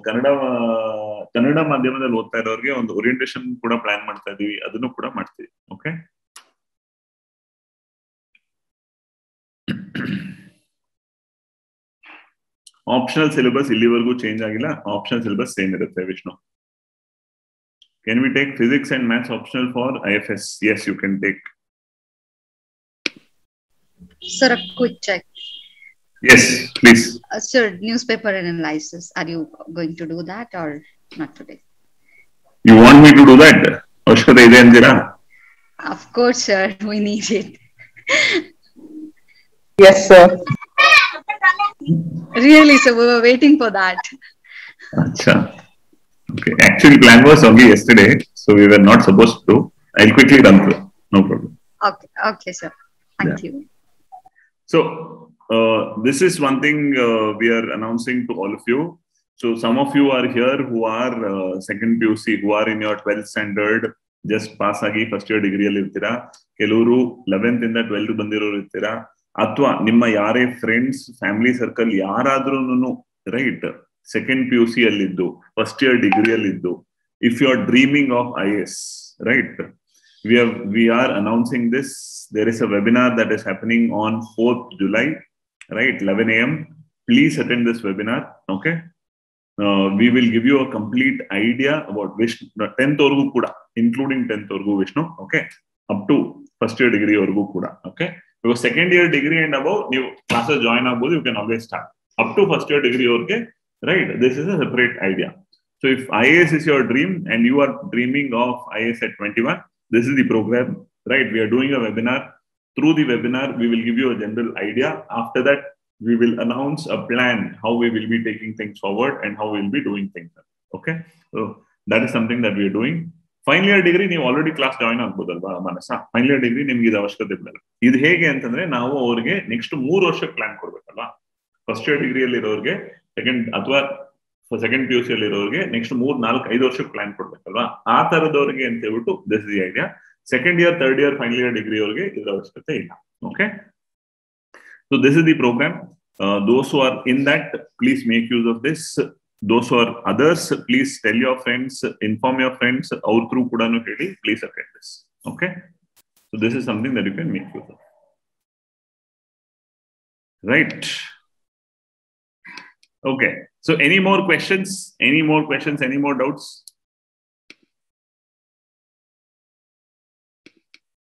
Kannada ಮಾಧ್ಯಮದಲ್ಲಿ ಓದ್ತಾ ಇರೋರಿಗೆ ಒಂದು ಓರಿಯಂಟೇಶನ್ ಕೂಡ ಪ್ಲಾನ್ ಮಾಡ್ತಾ ಇದೀವಿ, ಅದನ್ನು ಕೂಡ ಮಾಡ್ತೀವಿ. ಓಕೆ. ಆಪ್ಷನಲ್ ಸಿಲೆಬಸ್ ಇಲ್ಲಿವರೆಗೂ ಚೇಂಜ್ ಆಗಿಲ್ಲ, ಆಪ್ಷನಲ್ ಸಿಲೆಬಸ್ ಸೇಮ್ ಇರುತ್ತೆ. Vishnu, can we take physics and maths optional for IFS? Yes, you can take. Sir, a quick check. Yes, please. Sir, newspaper analysis, are you going to do that or not today? You want me to do that? Avashyakate ide andira? Of course, sir, we need it. Yes, sir. Really, sir, we were waiting for that. Acha. Okay. Actually, plan was only yesterday, so we were not supposed to. I'll quickly run through. No problem. Okay, sir. Thank you. So, this is one thing we are announcing to all of you. So, some of you are here who are second PUC, who are in your 12th standard, just pass agi first year degree alli irtira. Keluru 11th inda 12th bandiroru irtira. ಅಥವಾ ನಿಮ್ಮ ಯಾರೇ friends, family circle ಯಾರಾದ್ರೂ right second PUC ಅಲ್ಲಿದ್ದು first year ಡಿಗ್ರಿಯಲ್ಲಿದ್ದು, if you are dreaming of IAS, right, we are announcing this. There is a webinar that is happening on 4th July, right, 11 AM. Please attend this webinar. Okay. We will give you a complete idea about Vishnu 10th orgu kuda, including 10th orgu Vishnu. Okay, up to first year degree orgu kuda. Okay. Because second year degree and above, new classes join abodu, you can always start. Up to first year degree, okay, right? This is a separate idea. So if IAS is your dream and you are dreaming of IAS at 21, this is the program, right? We are doing a webinar. Through the webinar, we will give you a general idea. After that, we will announce a plan, how we will be taking things forward and how we will be doing things. Okay? So that is something that we are doing. Final year degree ನೀವು already class join ಆಗ್ಬೋದಲ್ವಾ ಮನಸ? Final year degree ನಿಮ್ಗೆ ಇದು ಅವಶ್ಯಕತೆ ಬಿಡಲ್ಲ. ಇದು ಹೇಗೆ ಅಂತಂದ್ರೆ, ನಾವು ಅವ್ರಿಗೆ ನೆಕ್ಸ್ಟ್ 3 ವರ್ಷಕ್ಕೆ ಪ್ಲಾನ್ ಕೊಡ್ಬೇಕಲ್ವಾ. ಫಸ್ಟ್ ಇಯರ್ ಡಿಗ್ರಿಯಲ್ಲಿ ಇರೋರಿಗೆ ಸೆಕೆಂಡ್ ಅಥವಾ ಸೆಕೆಂಡ್ PUC ಅಲ್ಲಿ ಇರೋರಿಗೆ ನೆಕ್ಸ್ಟ್ 3, 4, 5 ವರ್ಷಕ್ಕೆ ಪ್ಲಾನ್ ಕೊಡ್ಬೇಕಲ್ವಾ. ಆ ತರದವ್ರಿಗೆ ಅಂತ ಹೇಳ್ಬಿಟ್ಟು this is the idea. Second year, third year, final year degree ಅವ್ರಿಗೆ ಇದರ ಅವಶ್ಯಕತೆ ಇಲ್ಲ. Okay. So this is the programme. Those who are in that, please make use of this. Those who are others, please tell your friends, inform your friends, our through kudanu heli, please attend this. Okay. So this is something that you can make use of. Right. Okay. So any more questions? Any more questions? Any more doubts?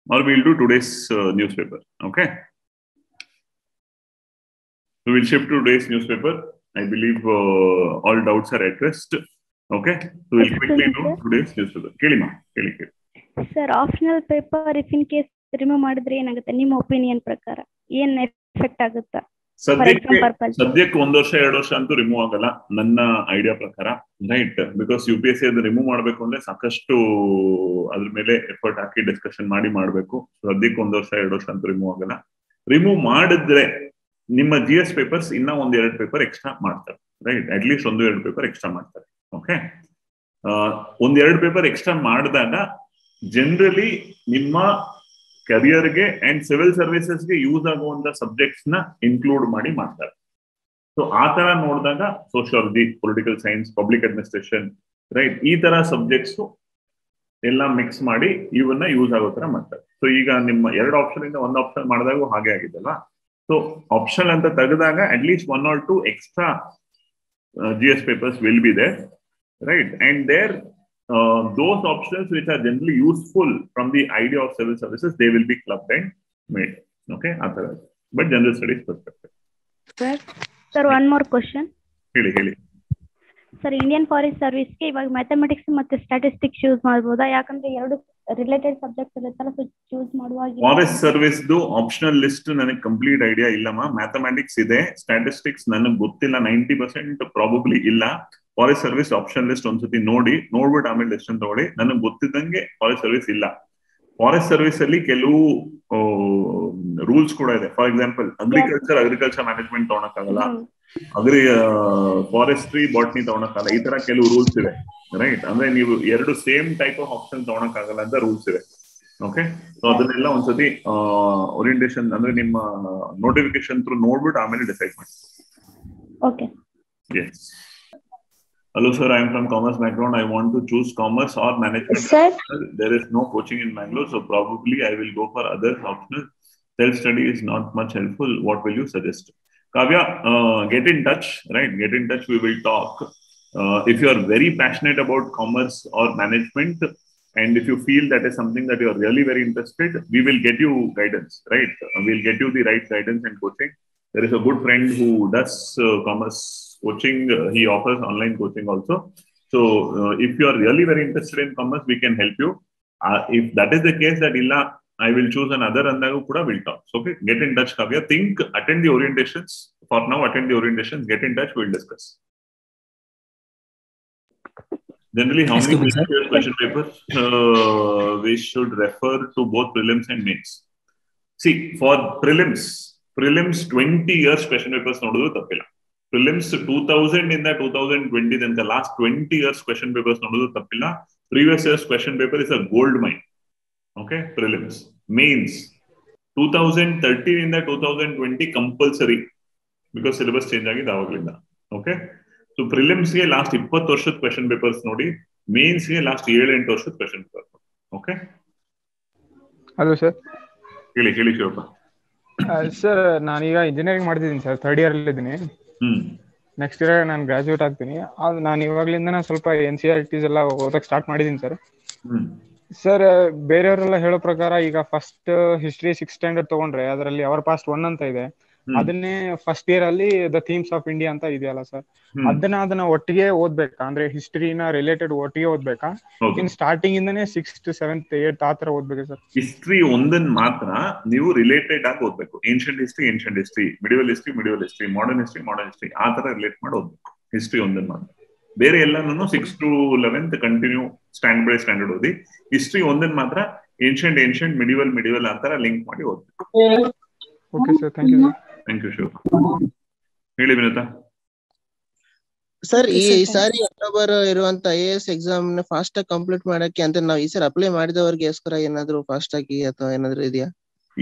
Or we'll do today's newspaper. Okay. So we'll shift to today's newspaper. I believe all doubts are addressed. Okay. So we'll quickly do today's newspaper. Kelima. Sir, optional paper, if in case remove ಮಾಡಿದ್ರೆ ಏನಾಗುತ್ತೆ ನಿಮ್ಮ opinion ಪ್ರಕಾರ? ಏನ್ effect ಆಗುತ್ತೆ? ಸದ್ಯಕ್ಕೆ 1 ವರ್ಷ 2 ವರ್ಷ ಅಂತೂ ರಿಮೂವ್ ಆಗಲ್ಲ ನನ್ನ ಐಡಿಯಾ ಪ್ರಕಾರ, ರೈಟ್? ಬಿಕಾಸ್ UPSC ಅದು ರಿಮೂವ್ ಮಾಡ್ಬೇಕು ಅಂದ್ರೆ ಸಾಕಷ್ಟು ಅದ್ರ ಮೇಲೆ ಎಫರ್ಟ್ ಹಾಕಿ ಡಿಸ್ಕಷನ್ ಮಾಡಿ ಮಾಡ್ಬೇಕು. ಸದ್ಯಕ್ಕೆ 1 ವರ್ಷ 2 ವರ್ಷ ಅಂತೂ ರಿಮೂವ್ ಆಗಲ್ಲ. ರಿಮೂವ್ ಮಾಡಿದ್ರೆ ನಿಮ್ಮ GS ಪೇಪರ್ಸ್ ಇನ್ನ 1-2 ಪೇಪರ್ ಎಕ್ಸ್ಟ್ರಾ ಮಾಡ್ತಾರೆ, ರೈಟ್? ಅಟ್ಲೀಸ್ಟ್ 1-2 ಪೇಪರ್ ಎಕ್ಸ್ಟ್ರಾ ಮಾಡ್ತಾರೆ. ಓಕೆ, 1-2 ಪೇಪರ್ ಎಕ್ಸ್ಟ್ರಾ ಮಾಡಿದಾಗ ಜನರಲಿ ನಿಮ್ಮ ಕರಿಯರ್ಗೆ ಅಂಡ್ ಸಿವಿಲ್ ಸರ್ವಿಸಸ್ಗೆ ಯೂಸ್ ಆಗುವಂತ ಸಬ್ಜೆಕ್ಟ್ಸ್ ನ ಇನ್ಕ್ಲೂಡ್ ಮಾಡಿ ಮಾಡ್ತಾರೆ. ಸೊ ಆ ತರ ನೋಡಿದಾಗ sociology, political science, public administration, right, ಈ ತರ ಸಬ್ಜೆಕ್ಟ್ಸ್ ಎಲ್ಲ ಮಿಕ್ಸ್ ಮಾಡಿ ಇವನ್ನ ಯೂಸ್ ಆಗೋ ತರ ಮಾಡ್ತಾರೆ. ಸೊ ಈಗ ನಿಮ್ಮ 2 ಆಪ್ಷನ್ ಇಂದ 1 ಆಪ್ಷನ್ ಮಾಡಿದಾಗ ಹಾಗೆ ಆಗಿದ್ದಲ್ಲ. ಸೊ ಆಪ್ಷನ್ ಅಂತ ತೆಗೆದಾಗ at least 1 or 2 extra GS papers will be there, right? And there those options which are generally useful from the idea of civil services, they will be clubbed and made. Okay, but general studies perspective. Sir, one more question. ಹೇಳಿ sir, Indian forest ಸರ್ವಿಸ್ಗೆ ಇವಾಗ mathematics ಮತ್ತೆ statistics use ಮಾಡಬಹುದಾ? ಯಾಕಂದ್ರೆ 2 related subjects ಇರುತ್ತಲ್ಲ, so choose ಮಾಡುವಾಗ forest service optional list ನನಗೆ complete idea ಇಲ್ಲಮ್ಮ. ಮ್ಯಾಥಮೆಟಿಕ್ಸ್ ಇದೆ, ಸ್ಟ್ಯಾಟಿಸ್ಟಿಕ್ಸ್ ನನಗೆ ಗೊತ್ತಿಲ್ಲ, 90% ಪ್ರಾಬಬ್ಲಿ ಇಲ್ಲ. ಫಾರೆಸ್ಟ್ ಸರ್ವಿಸ್ ಆಪ್ಷನ್ ಲಿಸ್ಟ್ ಒಂದ್ಸತಿ ನೋಡ್ಬಿಟ್ಟು ಆಮೇಲೆ ಡಿಸಿಷನ್ ತಗೊಳ್ಳಿ. ನನಗೆ ಗೊತ್ತಿದ್ದಂಗೆ ಫಾರೆಸ್ಟ್ ಸರ್ವಿಸ್ ಇಲ್ಲ. ಫಾರೆಸ್ಟ್ ಸರ್ವಿಸ್ ಅಲ್ಲಿ ಕೆಲವು ರೂಲ್ಸ್ ಕೂಡ ಇದೆ. ಫಾರ್ ಎಕ್ಸಾಂಪಲ್ ಅಗ್ರಿಕಲ್ಚರ್ ಮ್ಯಾನೇಜ್ಮೆಂಟ್ ತಗೊಳಕ್ಕಾಗಲ್ಲ, ಫಾರೆಸ್ಟ್ರಿ ಬಾಟ್ನಿ ತಗೊಳಕ್ಕಾಗಲ್ಲ, ಈ ತರ ಕೆಲವು ರೂಲ್ಸ್ ಇದೆ, ರೈಟ್? ಅಂದ್ರೆ ನೀವು 2 ಸೇಮ್ ಟೈಪ್ ಆಫ್ ಆಪ್ಷನ್ ತಗೊಳಕ್ಕಾಗಲ್ಲ ಅಂತ ರೂಲ್ಸ್ ಇದೆ. ಓಕೆ, ಸೊ ಅದನ್ನೆಲ್ಲ ಒಂದ್ಸತಿ ಓರಿಯಂಟೇಶನ್ ಅಂದ್ರೆ ನಿಮ್ಮ ನೋಟಿಫಿಕೇಶನ್ ಥ್ರೂ ನೋಡ್ಬಿಟ್ಟು ಆಮೇಲೆ ಡಿಸೈಡ್ ಮಾಡಿ. Okay. Yes. Hello sir, I am from commerce background. I want to choose commerce or management. Sir, there is no coaching in Bangalore, so probably I will go for other options. Self-study is not much helpful. What will you suggest? Kavya, get in touch, right? Get in touch. We will talk. If you are very passionate about commerce or management, and if you feel that is something that you are really very interested, we will get you guidance, right? We'll get you the right guidance and coaching. There is a good friend who does commerce coaching. He offers online coaching also. So if you are really very interested in commerce, we can help you. If that is the case, that illa I will choose another andagu kuda will talk. So, okay, get in touch, Kavya. Attend the orientations. For now, attend the orientations. Get in touch. We'll discuss. Generally, how many question papers we should refer to both prelims and mains? See, for prelims 20 years question papers nodudu tappilla. Prelims 2000 in the 2020 then the last 20 years question papers nodudu tappilla. Previous years question paper is a gold mine. Okay, prelims. Mains 2013 in the 2020 compulsory because syllabus change agide avaglinda. Okay, so prelims ge last 20 ವರ್ಷದ question papers ನೋಡಿ, mains ge last 7-8 ವರ್ಷದ question papers. Okay. Hello sir. ಹೇಳಿ Shivappa. Sir, ನಾನೀಗ engineering ಮಾಡ್ತಿದ್ದೀನಿ sir, 3rd year ಅಲ್ಲಿ ಇದ್ದೀನಿ. Next year ನಾನು graduate ಆಗ್ತೀನಿ. ನಾನು ಇವಾಗ್ಲಿಂದ ಸ್ವಲ್ಪ NCERTs ಎಲ್ಲ ಓದಕ್ ಸ್ಟಾರ್ಟ್ ಮಾಡಿದೀನಿ ಸರ್. ಸರ್, ಬೇರೆಯವರೆಲ್ಲ ಹೇಳೋ ಪ್ರಕಾರ ಈಗ ಫಸ್ಟ್ ಹಿಸ್ಟ್ರಿ 6th ಸ್ಟ್ಯಾಂಡರ್ಡ್ ತಗೊಂಡ್ರೆ ಅದರಲ್ಲಿ ಅವರ್ ಪಾಸ್ಟ್ 1 ಅಂತ ಇದೆ. ಅದನ್ನೇ ಫಸ್ಟ್ ಇಯರ್ ಅಲ್ಲಿ ದ ಥೀಮ್ಸ್ ಆಫ್ ಇಂಡಿಯಾ ಅಂತ ಇದೆಯಲ್ಲ ಸರ್, ಅದನ್ನ ಒಟ್ಟಿಗೆ ಓದ್ಬೇಕಾ? ಅಂದ್ರೆ ಹಿಸ್ಟ್ರಿನ ರಿಲೇಟೆಡ್ ಒಟ್ಟಿಗೆ ಓದ್ಬೇಕಾ? ಇನ್ ಸ್ಟಾರ್ಟಿಂಗ್ ಇಂದನೇ 6th 7th 8th ಆ ತರ ಓದ್ಬೇಕಾ ಸರ್? ಹಿಸ್ಟ್ರಿ ಒಂದನ್ ಮಾತ್ರ ನೀವು ರಿಲೇಟೆಡ್ ಆಗಿ ಓದ್ಬೇಕು. Ancient history, medieval history, modern history ಆ ತರ ರಿಲೇಟ್ ಮಾಡಿ ಓದ್ಬೇಕು. ಹಿಸ್ಟ್ರಿ ಒಂದನ್ ಮಾತ್ರ. ಬೇರೆ ಎಲ್ಲಾನು 6th to 11th continue stand by standard ಓದಿ. ಹಿಸ್ಟ್ರಿ ಒಂದನ್ ಮಾತ್ರ ಏನ್ಷಿಯಂಟ್ ಮಿಡಿವಲ್ ಆ ತರ ಲಿಂಕ್ ಮಾಡಿ ಓದ್ಬೇಕು. Okay sir, thank you. Thank you Shiva. ಹೇಳಿ ವಿನೋತಾ. ಸರ್, ಈ ಸಾರಿ ಅಕ್ಟೋಬರ್ ಇರುವಂತ IAS ಎಕ್ಸಾಮ್ ನ ಫಾಸ್ಟ್ ಆಗಿ ಕಂಪ್ಲೀಟ್ ಮಾಡಕ್ಕೆ ಅಂತ ನಾವು ಈ ಸರಿ ಅಪ್ಲೈ ಮಾಡಿದವರಿಗೋಸ್ಕರ ಏನಾದ್ರು ಫಾಸ್ಟ್ ಆಗಿ ಅಥವಾ ಏನಾದ್ರು ಇದೆಯಾ?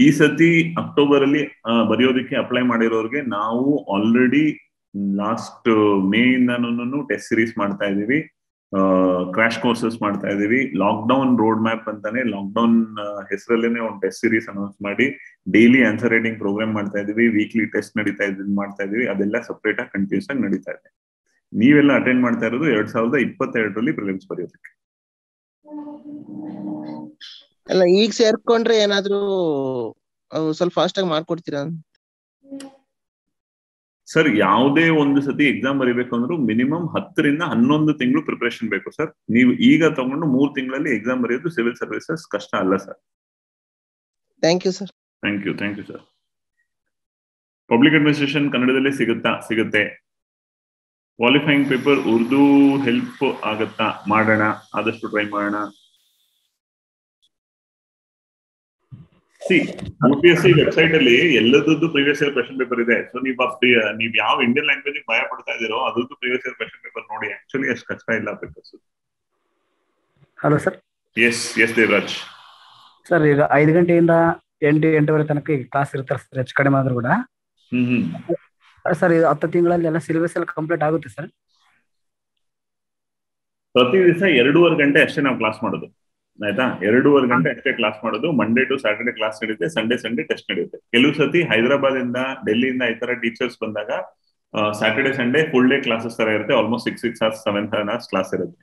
ಈ ಸತಿ ಅಕ್ಟೋಬರ್ ಅಲ್ಲಿ ಬರೆಯೋದಕ್ಕೆ ಅಪ್ಲೈ ಮಾಡಿರೋರಿಗೆ ನಾವು ಆಲ್ರೆಡಿ ಲಾಸ್ಟ್ ಮೇ ಇಂದನೂ ಟೆಸ್ಟ್ ಸೀರೀಸ್ ಮಾಡ್ತಾ ಇದೀವಿ, ಕ್ರಾಶ್ ಕೋರ್ಸಸ್ ಮಾಡ್ತಾ ಇದೀವಿ. ಲಾಕ್ಡೌನ್ ರೋಡ್ ಮ್ಯಾಪ್ ಅಂತಾನೆ ಲಾಕ್ಡೌನ್ ಹೆಸರಲ್ಲೇನೆ ಒಂದು ಟೆಸ್ಟ್ ಸೀರೀಸ್ ಅನೌನ್ಸ್ ಮಾಡಿ ಡೈಲಿ ಆನ್ಸರ್ ರೈಟಿಂಗ್ ಪ್ರೋಗ್ರಾಮ್ ಮಾಡ್ತಾ ಇದೀವಿ. ವೀಕ್ಲಿ ಟೆಸ್ಟ್ ಮಾಡ್ತಾ ಇದೀವಿ. ಅದೆಲ್ಲ ಸಪ್ರೇಟ್ ಆಗಿ ಕಂಟಿನ್ಯೂಸ್ ಆಗಿ ನಡೀತಾ ಇದೆ. ನೀವೆಲ್ಲ ಅಟೆಂಡ್ ಮಾಡ್ತಾ ಇರೋದು 2022 ಪ್ರಿಲಿಮ್ಸ್ ಬರೆಯೋದಕ್ಕೆ. ಅಲ್ಲ, ಈಗ ಸೇರ್ಕೊಂಡ್ರೆ ಏನಾದ್ರು ಸ್ವಲ್ಪ ಫಾಸ್ಟ್ ಆಗಿ ಮಾಡ್ಕೊಡ್ತೀರಾ ಸರ್? ಯಾವುದೇ ಒಂದು ಸತಿ ಎಕ್ಸಾಮ್ ಬರೀಬೇಕು ಅಂದ್ರೂ ಮಿನಿಮಮ್ 10 ರಿಂದ 11 ತಿಂಗಳು ಪ್ರಿಪರೇಷನ್ ಬೇಕು ಸರ್. ನೀವು ಈಗ ತಗೊಂಡು 3 ತಿಂಗಳಲ್ಲಿ ಎಕ್ಸಾಮ್ ಬರೆಯೋದು ಸಿವಿಲ್ ಸರ್ವಿಸಸ್ ಕಷ್ಟ ಅಲ್ಲ sir. Thank you sir. Thank you sir. Public administration ಕನ್ನಡದಲ್ಲೇ ಸಿಗುತ್ತೆ. ಕ್ವಾಲಿಫೈಯಿಂಗ್ ಪೇಪರ್ ಉರ್ದು ಹೆಲ್ಪ್ ಆಗತ್ತಾ? ಮಾಡೋಣ, ಆದಷ್ಟು ಟ್ರೈ ಮಾಡೋಣ. UPSC ವೆಬ್ಸೈಟ್ ಅಲ್ಲಿ ಎಲ್ಲದದ್ದು ಪ್ರೀವಿಯಸ್ ಇಯರ್ ಕ್ವೆಶ್ಚನ್ ಪೇಪರ್ ಇದೆ. ಸೊ ನೀವ್ ಯಾವ ಇಂಡಿಯನ್ ಲ್ಯಾಂಗ್ವೇಜ್ ಭಯ ಪಡ್ತಾ ಇದೀರೋ ಅದ್ರದ್ದು ಪ್ರೀವಿಯಸ್ ಇಯರ್ ಕ್ವೆಶ್ಚನ್ ಪೇಪರ್ ನೋಡಿ. ಆಕ್ಚುಲಿ ಅಷ್ಟು ಕಷ್ಟ ಇಲ್ಲ papers. Hello sir. Yes Devaraj sir, ಈಗ 5 ಗಂಟೆಯಿಂದ 8-8:30 ತನಕ ಈಗ ಕ್ಲಾಸ್ ಇರ್ತಾರೆ ಸರ್, ಹೆಚ್ಚು ಕಡಿಮೆ ಆದ್ರೂ ಕೂಡ. ಸರ್, ಇದು 10 ತಿಂಗಳಲ್ಲಿ ಎಲ್ಲ ಸಿಲೆಬಸ್ ಎಲ್ಲ ಕಂಪ್ಲೀಟ್ ಆಗುತ್ತೆ ಸರ್? ಪ್ರತಿ ದಿವಸ 2.5 ಗಂಟೆ ಅಷ್ಟೇ ನಾವು ಕ್ಲಾಸ್ ಮಾಡೋದು, ಆಯ್ತಾ? 2.5 ಗಂಟೆ ಅಷ್ಟೇ ಕ್ಲಾಸ್ ಮಾಡೋದು. ಮಂಡೇ ಟು ಸ್ಯಾಟರ್ಡೆ ಕ್ಲಾಸ್ ನಡೆಯುತ್ತೆ, ಸಂಡೇ ಟೆಸ್ಟ್ ನಡೆಯುತ್ತೆ. ಕೆಲವು ಸತಿ ಹೈದರಾಬಾದ್ ಇಂದ, ಡೆಲ್ಲಿಯಿಂದ ಈ ತರ ಟೀಚರ್ಸ್ ಬಂದಾಗ Saturday Sunday full day classes ತರ ಇರುತ್ತೆ. ಆಲ್ಮೋಸ್ಟ್ 6 hours 7 hours ಕ್ಲಾಸ್ ಇರುತ್ತೆ.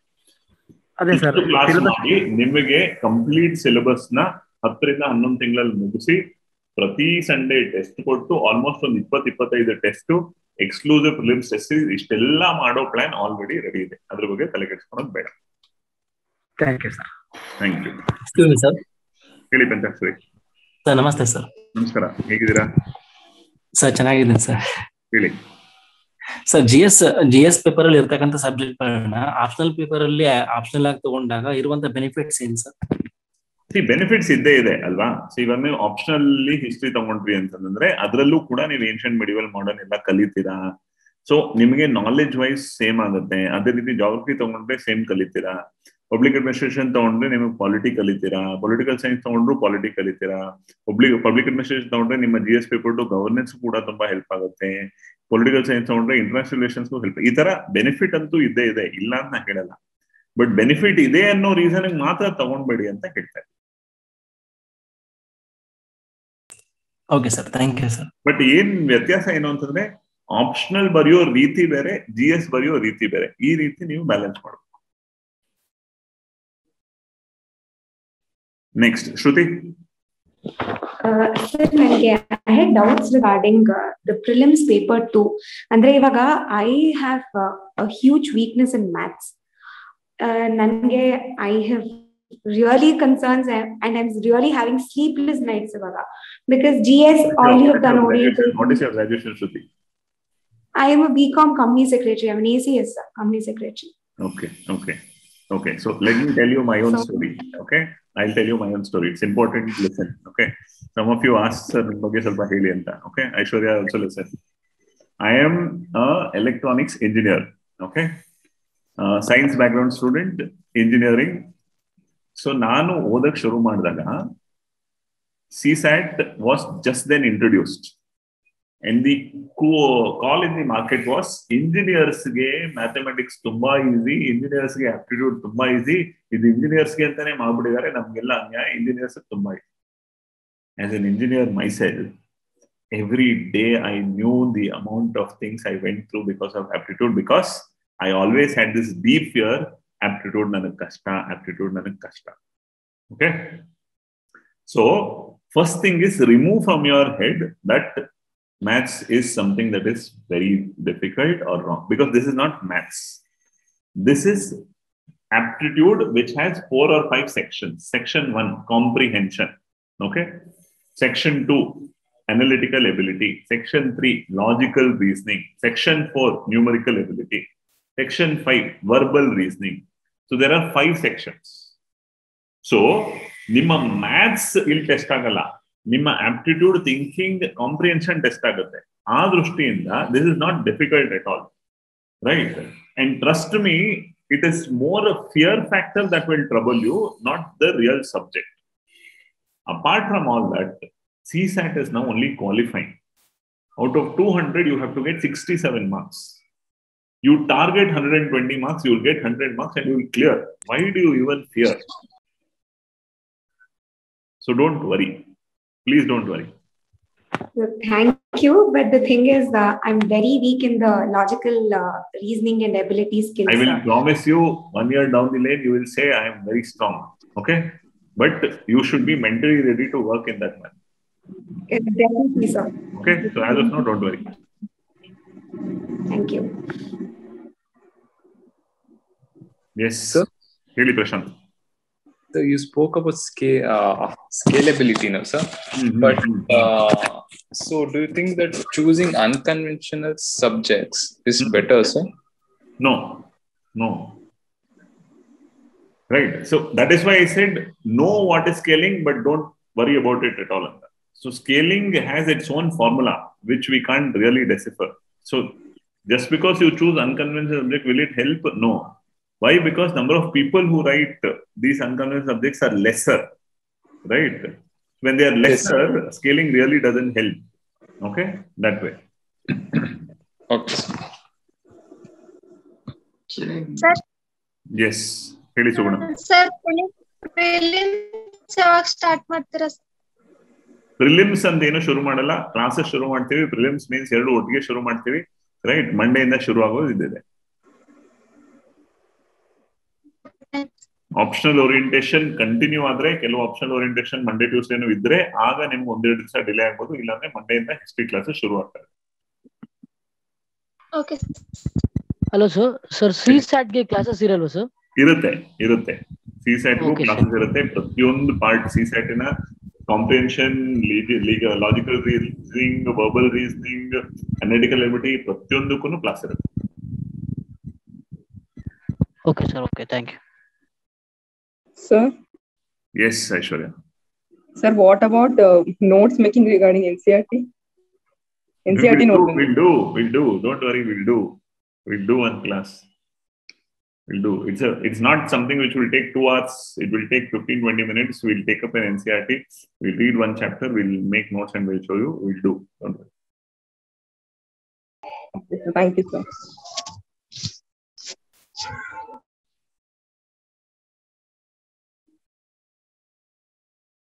ಕ್ಲಾಸ್ ಮಾಡಿ ನಿಮಗೆ ಕಂಪ್ಲೀಟ್ ಸಿಲೆಬಸ್ ನ 10ರಿಂದ 11 ತಿಂಗಳಲ್ಲಿ ಮುಗಿಸಿ ಪ್ರತಿ ಸಂಡೇ ಟೆಸ್ಟ್ ಕೊಟ್ಟು ಆಲ್ಮೋಸ್ಟ್ ಒಂದು 20-25 ಟೆಸ್ಟ್, ಎಕ್ಸ್ಕ್ಲೂಸಿವ್ ಪ್ರಿಲಿಮ್ಸ್ ಟೆಸ್ಟ್, ಇಷ್ಟೆಲ್ಲ ಮಾಡೋ ಪ್ಲಾನ್ ಆಲ್ರೆಡಿ ರೆಡಿ ಇದೆ. ಅದ್ರ ಬಗ್ಗೆ ತಲೆ ಕೆಡಿಸ್ಕೊಳ್ಳೋದು ಬೇಡ. Thank you sir. Thank you sir. ಹೇಳಿ ಪಂಚಾಕ್ಷರಿ ಸರ್. ನಮಸ್ತೆ ಸರ್. ನಮಸ್ಕಾರ, ಹೇಗಿದ್ದೀರಾ ಸರ್? ಚೆನ್ನಾಗಿದ್ದೀನಿ ಸರ್. ಹೇಳಿ ಸರ್. ಜಿ ಎಸ್ ಪೇಪರ್ ಅಲ್ಲಿ ಇರ್ತಕ್ಕಂಥ ಸಬ್ಜೆಕ್ಟ್ ಆಪ್ಷನಲ್ ಪೇಪರ್ ಅಲ್ಲಿ ಆಪ್ಷನಲ್ ಆಗಿ ತಗೊಂಡಾಗ ಇರುವಂತ ಬೆನಿಫಿಟ್ಸ್ ಏನ್ ಸರ್? ಬೆನಿಫಿಟ್ಸ್ ಇದ್ದೇ ಇದೆ ಅಲ್ವಾ? ಇವಾಗ ನೀವು ಆಪ್ಷನಲ್ ಹಿಸ್ಟ್ರಿ ತಗೊಂಡ್ರಿ ಅಂತಂದ್ರೆ ಅದರಲ್ಲೂ ಕೂಡ ನೀವು ಏನ್ಷಿಯಂಟ್ ಮಿಡಿವಲ್ ಮಾಡರ್ನ್ ಎಲ್ಲ ಕಲಿತೀರಾ. ಸೊ ನಿಮಗೆ ನಾಲೆಜ್ ವೈಸ್ ಸೇಮ್ ಆಗುತ್ತೆ. ಅದೇ ರೀತಿ ಜಾಗ್ರಫಿ ತಗೊಂಡ್ರೆ ಸೇಮ್ ಕಲಿತೀರಾ. ಪಬ್ಲಿಕ್ ಅಡ್ಮಿನಿಸ್ಟ್ರೇಷನ್ ತಗೊಂಡ್ರೆ ನಿಮಗೆ ಪಾಲಿಟಿ ಕಲಿತೀರಾ. ಪೊಲಿಟಿಕಲ್ ಸೈನ್ಸ್ ತಗೊಂಡ್ರು ಪಾಲಿಟಿ ಕಲಿತೀರಾ. ಪಬ್ಲಿಕ್ ಅಡ್ಮಿನಿಸ್ಟ್ರೇಷನ್ ತಗೊಂಡ್ರೆ ನಿಮ್ಮ GS ಪೇಪರ್ ಟು ಗವರ್ನೆನ್ಸ್ ಕೂಡ ತುಂಬಾ ಹೆಲ್ಪ್ ಆಗುತ್ತೆ. ಪೊಲಿಟಿಕಲ್ ಸೈನ್ಸ್ ತಗೊಂಡ್ರೆ ಇಂಟರ್ನ್ಯಾಷನಲ್ ರಿಲೇಷನ್ಸ್ ಹೆಲ್ಪ್. ಈ ತರ ಬೆನಿಫಿಟ್ ಅಂತೂ ಇದ್ದೇ ಇದೆ, ಇಲ್ಲ ಅಂತ ನಾ ಹೇಳಲ್ಲ. ಬಟ್ ಬೆನಿಫಿಟ್ ಇದೆ ಅನ್ನೋ ರೀಸನ್ ಮಾತ್ರ ತಗೊಂಡ್ಬೇಡಿ ಅಂತ ಹೇಳ್ತಾರೆ. Okay sir, thank you sir. But ಏನ್ ವ್ಯತ್ಯಾಸ ಏನು ಅಂತಂದ್ರೆ ಆಪ್ಷನಲ್ ಬರೆಯೋ ರೀತಿ ಬೇರೆ, GS ಬರೆಯೋ ರೀತಿ ಬೇರೆ. ಈ ರೀತಿ ನೀವು ಬ್ಯಾಲೆನ್ಸ್ ಮಾಡಬೇಕು. ನೆಕ್ಸ್ಟ್ ಶ್ರುತಿ. ಸರ್, ನನಗೆ I had doubts regarding the prelims paper 2. ಅಂದ್ರೆ ಇವಾಗ I have a huge weakness in maths. ನನಗೆ I have really concerns and I'm really having sleepless nights ivaga because GS all you have done oriented. What is your graduation, Shruti? I am a BCom company secretary. I'm an ACS company secretary. Okay. So let me tell you my own story. Okay, I'll tell you my own story. It's important to listen. Okay, some of you asked sir ಬಗ್ಗೆ ಸ್ವಲ್ಪ ಹೇಳಿ ಅಂತ. Okay, Aishwarya also listen. I am a electronics engineer. Okay, science background student, engineering. So ನಾನು ಓದಕ್ ಶುರು ಮಾಡಿದಾಗ CSAT was just then introduced and the call in the market was engineers ಗೆ mathematics ತುಂಬಾ ಈಸಿ, engineers ಗೆ aptitude ತುಂಬಾ easy, ಇದು engineers ಗೆ ಅಂತಾನೆ ಮಾಡ್ಬಿಟ್ಟಿದ್ದಾರೆ, ನಮ್ಗೆಲ್ಲ ಅನ್ಯಾಯ, engineers ತುಂಬಾ easy. As an engineer myself, every day I knew the amount of things I went through because of aptitude, because I always had this deep fear. Aptitude ನನಗೆ ಕಷ್ಟ. Okay, so first thing is remove from your head that maths is something that is very difficult or wrong, because this is not maths. This is aptitude, which has 4 or 5 sections. Section 1, comprehension. Okay, section 2, analytical ability. Section 3, logical reasoning. Section 4, numerical ability. Section 5, verbal reasoning. So there are 5 sections. So ನಿಮ್ಮ maths ಇಲ್ಲಿ test ಆಗಲ್ಲ, ನಿಮ್ಮ aptitude, thinking, comprehension test ಆಗುತ್ತೆ. ಆ ದೃಷ್ಟಿಯಿಂದ this is not difficult at all, right? And trust me, it is more a fear factor that will trouble you, not the real subject. Apart from all that, CSAT is now only qualifying. Out of 200, you have to get 67 marks. You target 120 marks, you will get 100 marks and you will clear. Why do you even fear? So don't worry. Please don't worry. Thank you. But the thing is, I'm very weak in the logical reasoning and ability skills. I will promise you, 1 year down the lane, you will say, I am very strong. Okay? But you should be mentally ready to work in that manner. Definitely, sir. Okay? So as of now, don't worry. Thank you. Yes, sir. Really, Prashant. you spoke about scalability now, sir. But so do you think that choosing unconventional subjects is better, sir? No. Right. So that is why I said know what is scaling, but don't worry about it at all. So scaling has its own formula, which we can't really decipher. So just because you choose unconventional subject, will it help? No. Why? Because number of people who write these unconventional subjects are lesser, right? When they are lesser, scaling really doesn't help. Okay, that way. Okay. Sir, Yes. Heli Subana. sir, prelims ಯಾವಾಗ start ಮಾಡ್ತೀರಾ? Prelims ಅಂತ ಏನು ಶುರು ಮಾಡಲ್ಲ, classes ಶುರು ಮಾಡ್ತೀವಿ. Prelims means ಎರಡು ಒಟ್ಟಿಗೆ ಶುರು ಮಾಡ್ತೀವಿ, ರೈಟ್? ಮಂಡೆಯಿಂದ ಶುರು ಆಗೋದು ಇದಿದೆ. ಆಪ್ಷನಲ್ ಓರಿಯಂಟೇಶನ್ ಕಂಟಿನ್ಯೂ ಆದ್ರೆ, ಕೆಲವು ಆಪ್ಷನಲ್ ಓರಿಯಂಟೇಶನ್ ಮಂಡೇ ಟ್ಯೂಸ್ಡೇನು ಇದ್ರೆ ಆಗ ನಿಮ್ಗೆ ಒಂದೆರಡು ದಿವಸ ಡಿಲೇ ಆಗ್ಬೋದು. ಇಲ್ಲಾಂದ್ರೆ ಮಂಡೆಯಿಂದ ಹಿಸ್ಟ್ರಿ ಕ್ಲಾಸಸ್ ಶುರು ಆಗ್ತದೆ. ಓಕೆ. ಹಲೋ ಸರ್ CSAT ಗೆ ಕ್ಲಾಸಸ್ ಇರಲ್ವಾ ಸರ್? ಇರುತ್ತೆ. CSAT ಗೂ ಕ್ಲಾಸಸ್ ಇರುತ್ತೆ. ಪ್ರತಿಯೊಂದು ಪಾರ್ಟ್ CSAT ನ comprehension, logical reasoning, verbal reasoning, analytical ability, ಪ್ರತಿಯೊಂದಕ್ಕೂ ಕ್ಲಾಸ್ ಇರುತ್ತೆ. Okay sir, okay, thank you. Sir? Yes, Aishwarya. Sir, what about notes making regarding NCERT? NCERT notes. We'll do. Don't worry, we'll do one class. We'll do. It's not something which will take 2 hours. It will take 15-20 minutes. We'll take up an NCERT. We'll read one chapter. We'll make notes and we'll show you. We'll do. Don't worry. Okay, sir. Thank you, sir.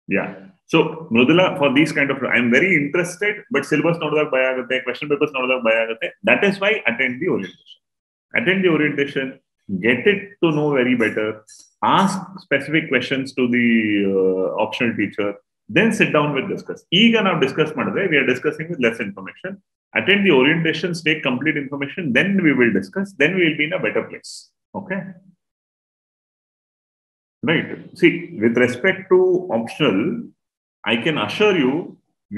Yeah. So, Mrudula, for these kind of, I'm very interested, but syllabus nodaga bhaya agutte, question papers nodaga bhaya agutte. That is why attend the orientation. Get it to know very better. Ask specific questions to the optional teacher. Then sit down with discuss. Eega now discuss madre. We are discussing with less information. Attend the orientations, take complete information. Then we will discuss. Then we will be in a better place. Okay. Right. See, with respect to optional, I can assure you,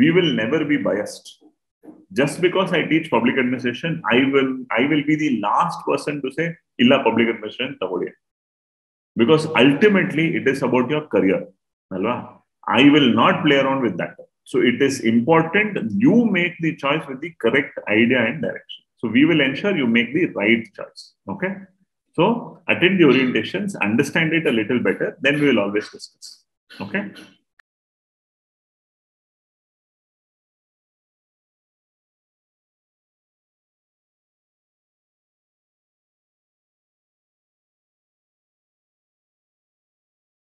we will never be biased. Just because I teach public administration, I will be the last person to say, illa public administration tagodi. Because ultimately, it is about your career. Alva? I will not play around with that. So it is important you make the choice with the correct idea and direction. So we will ensure you make the right choice. Okay. So attend the orientations, understand it a little better, then we will always discuss. Okay.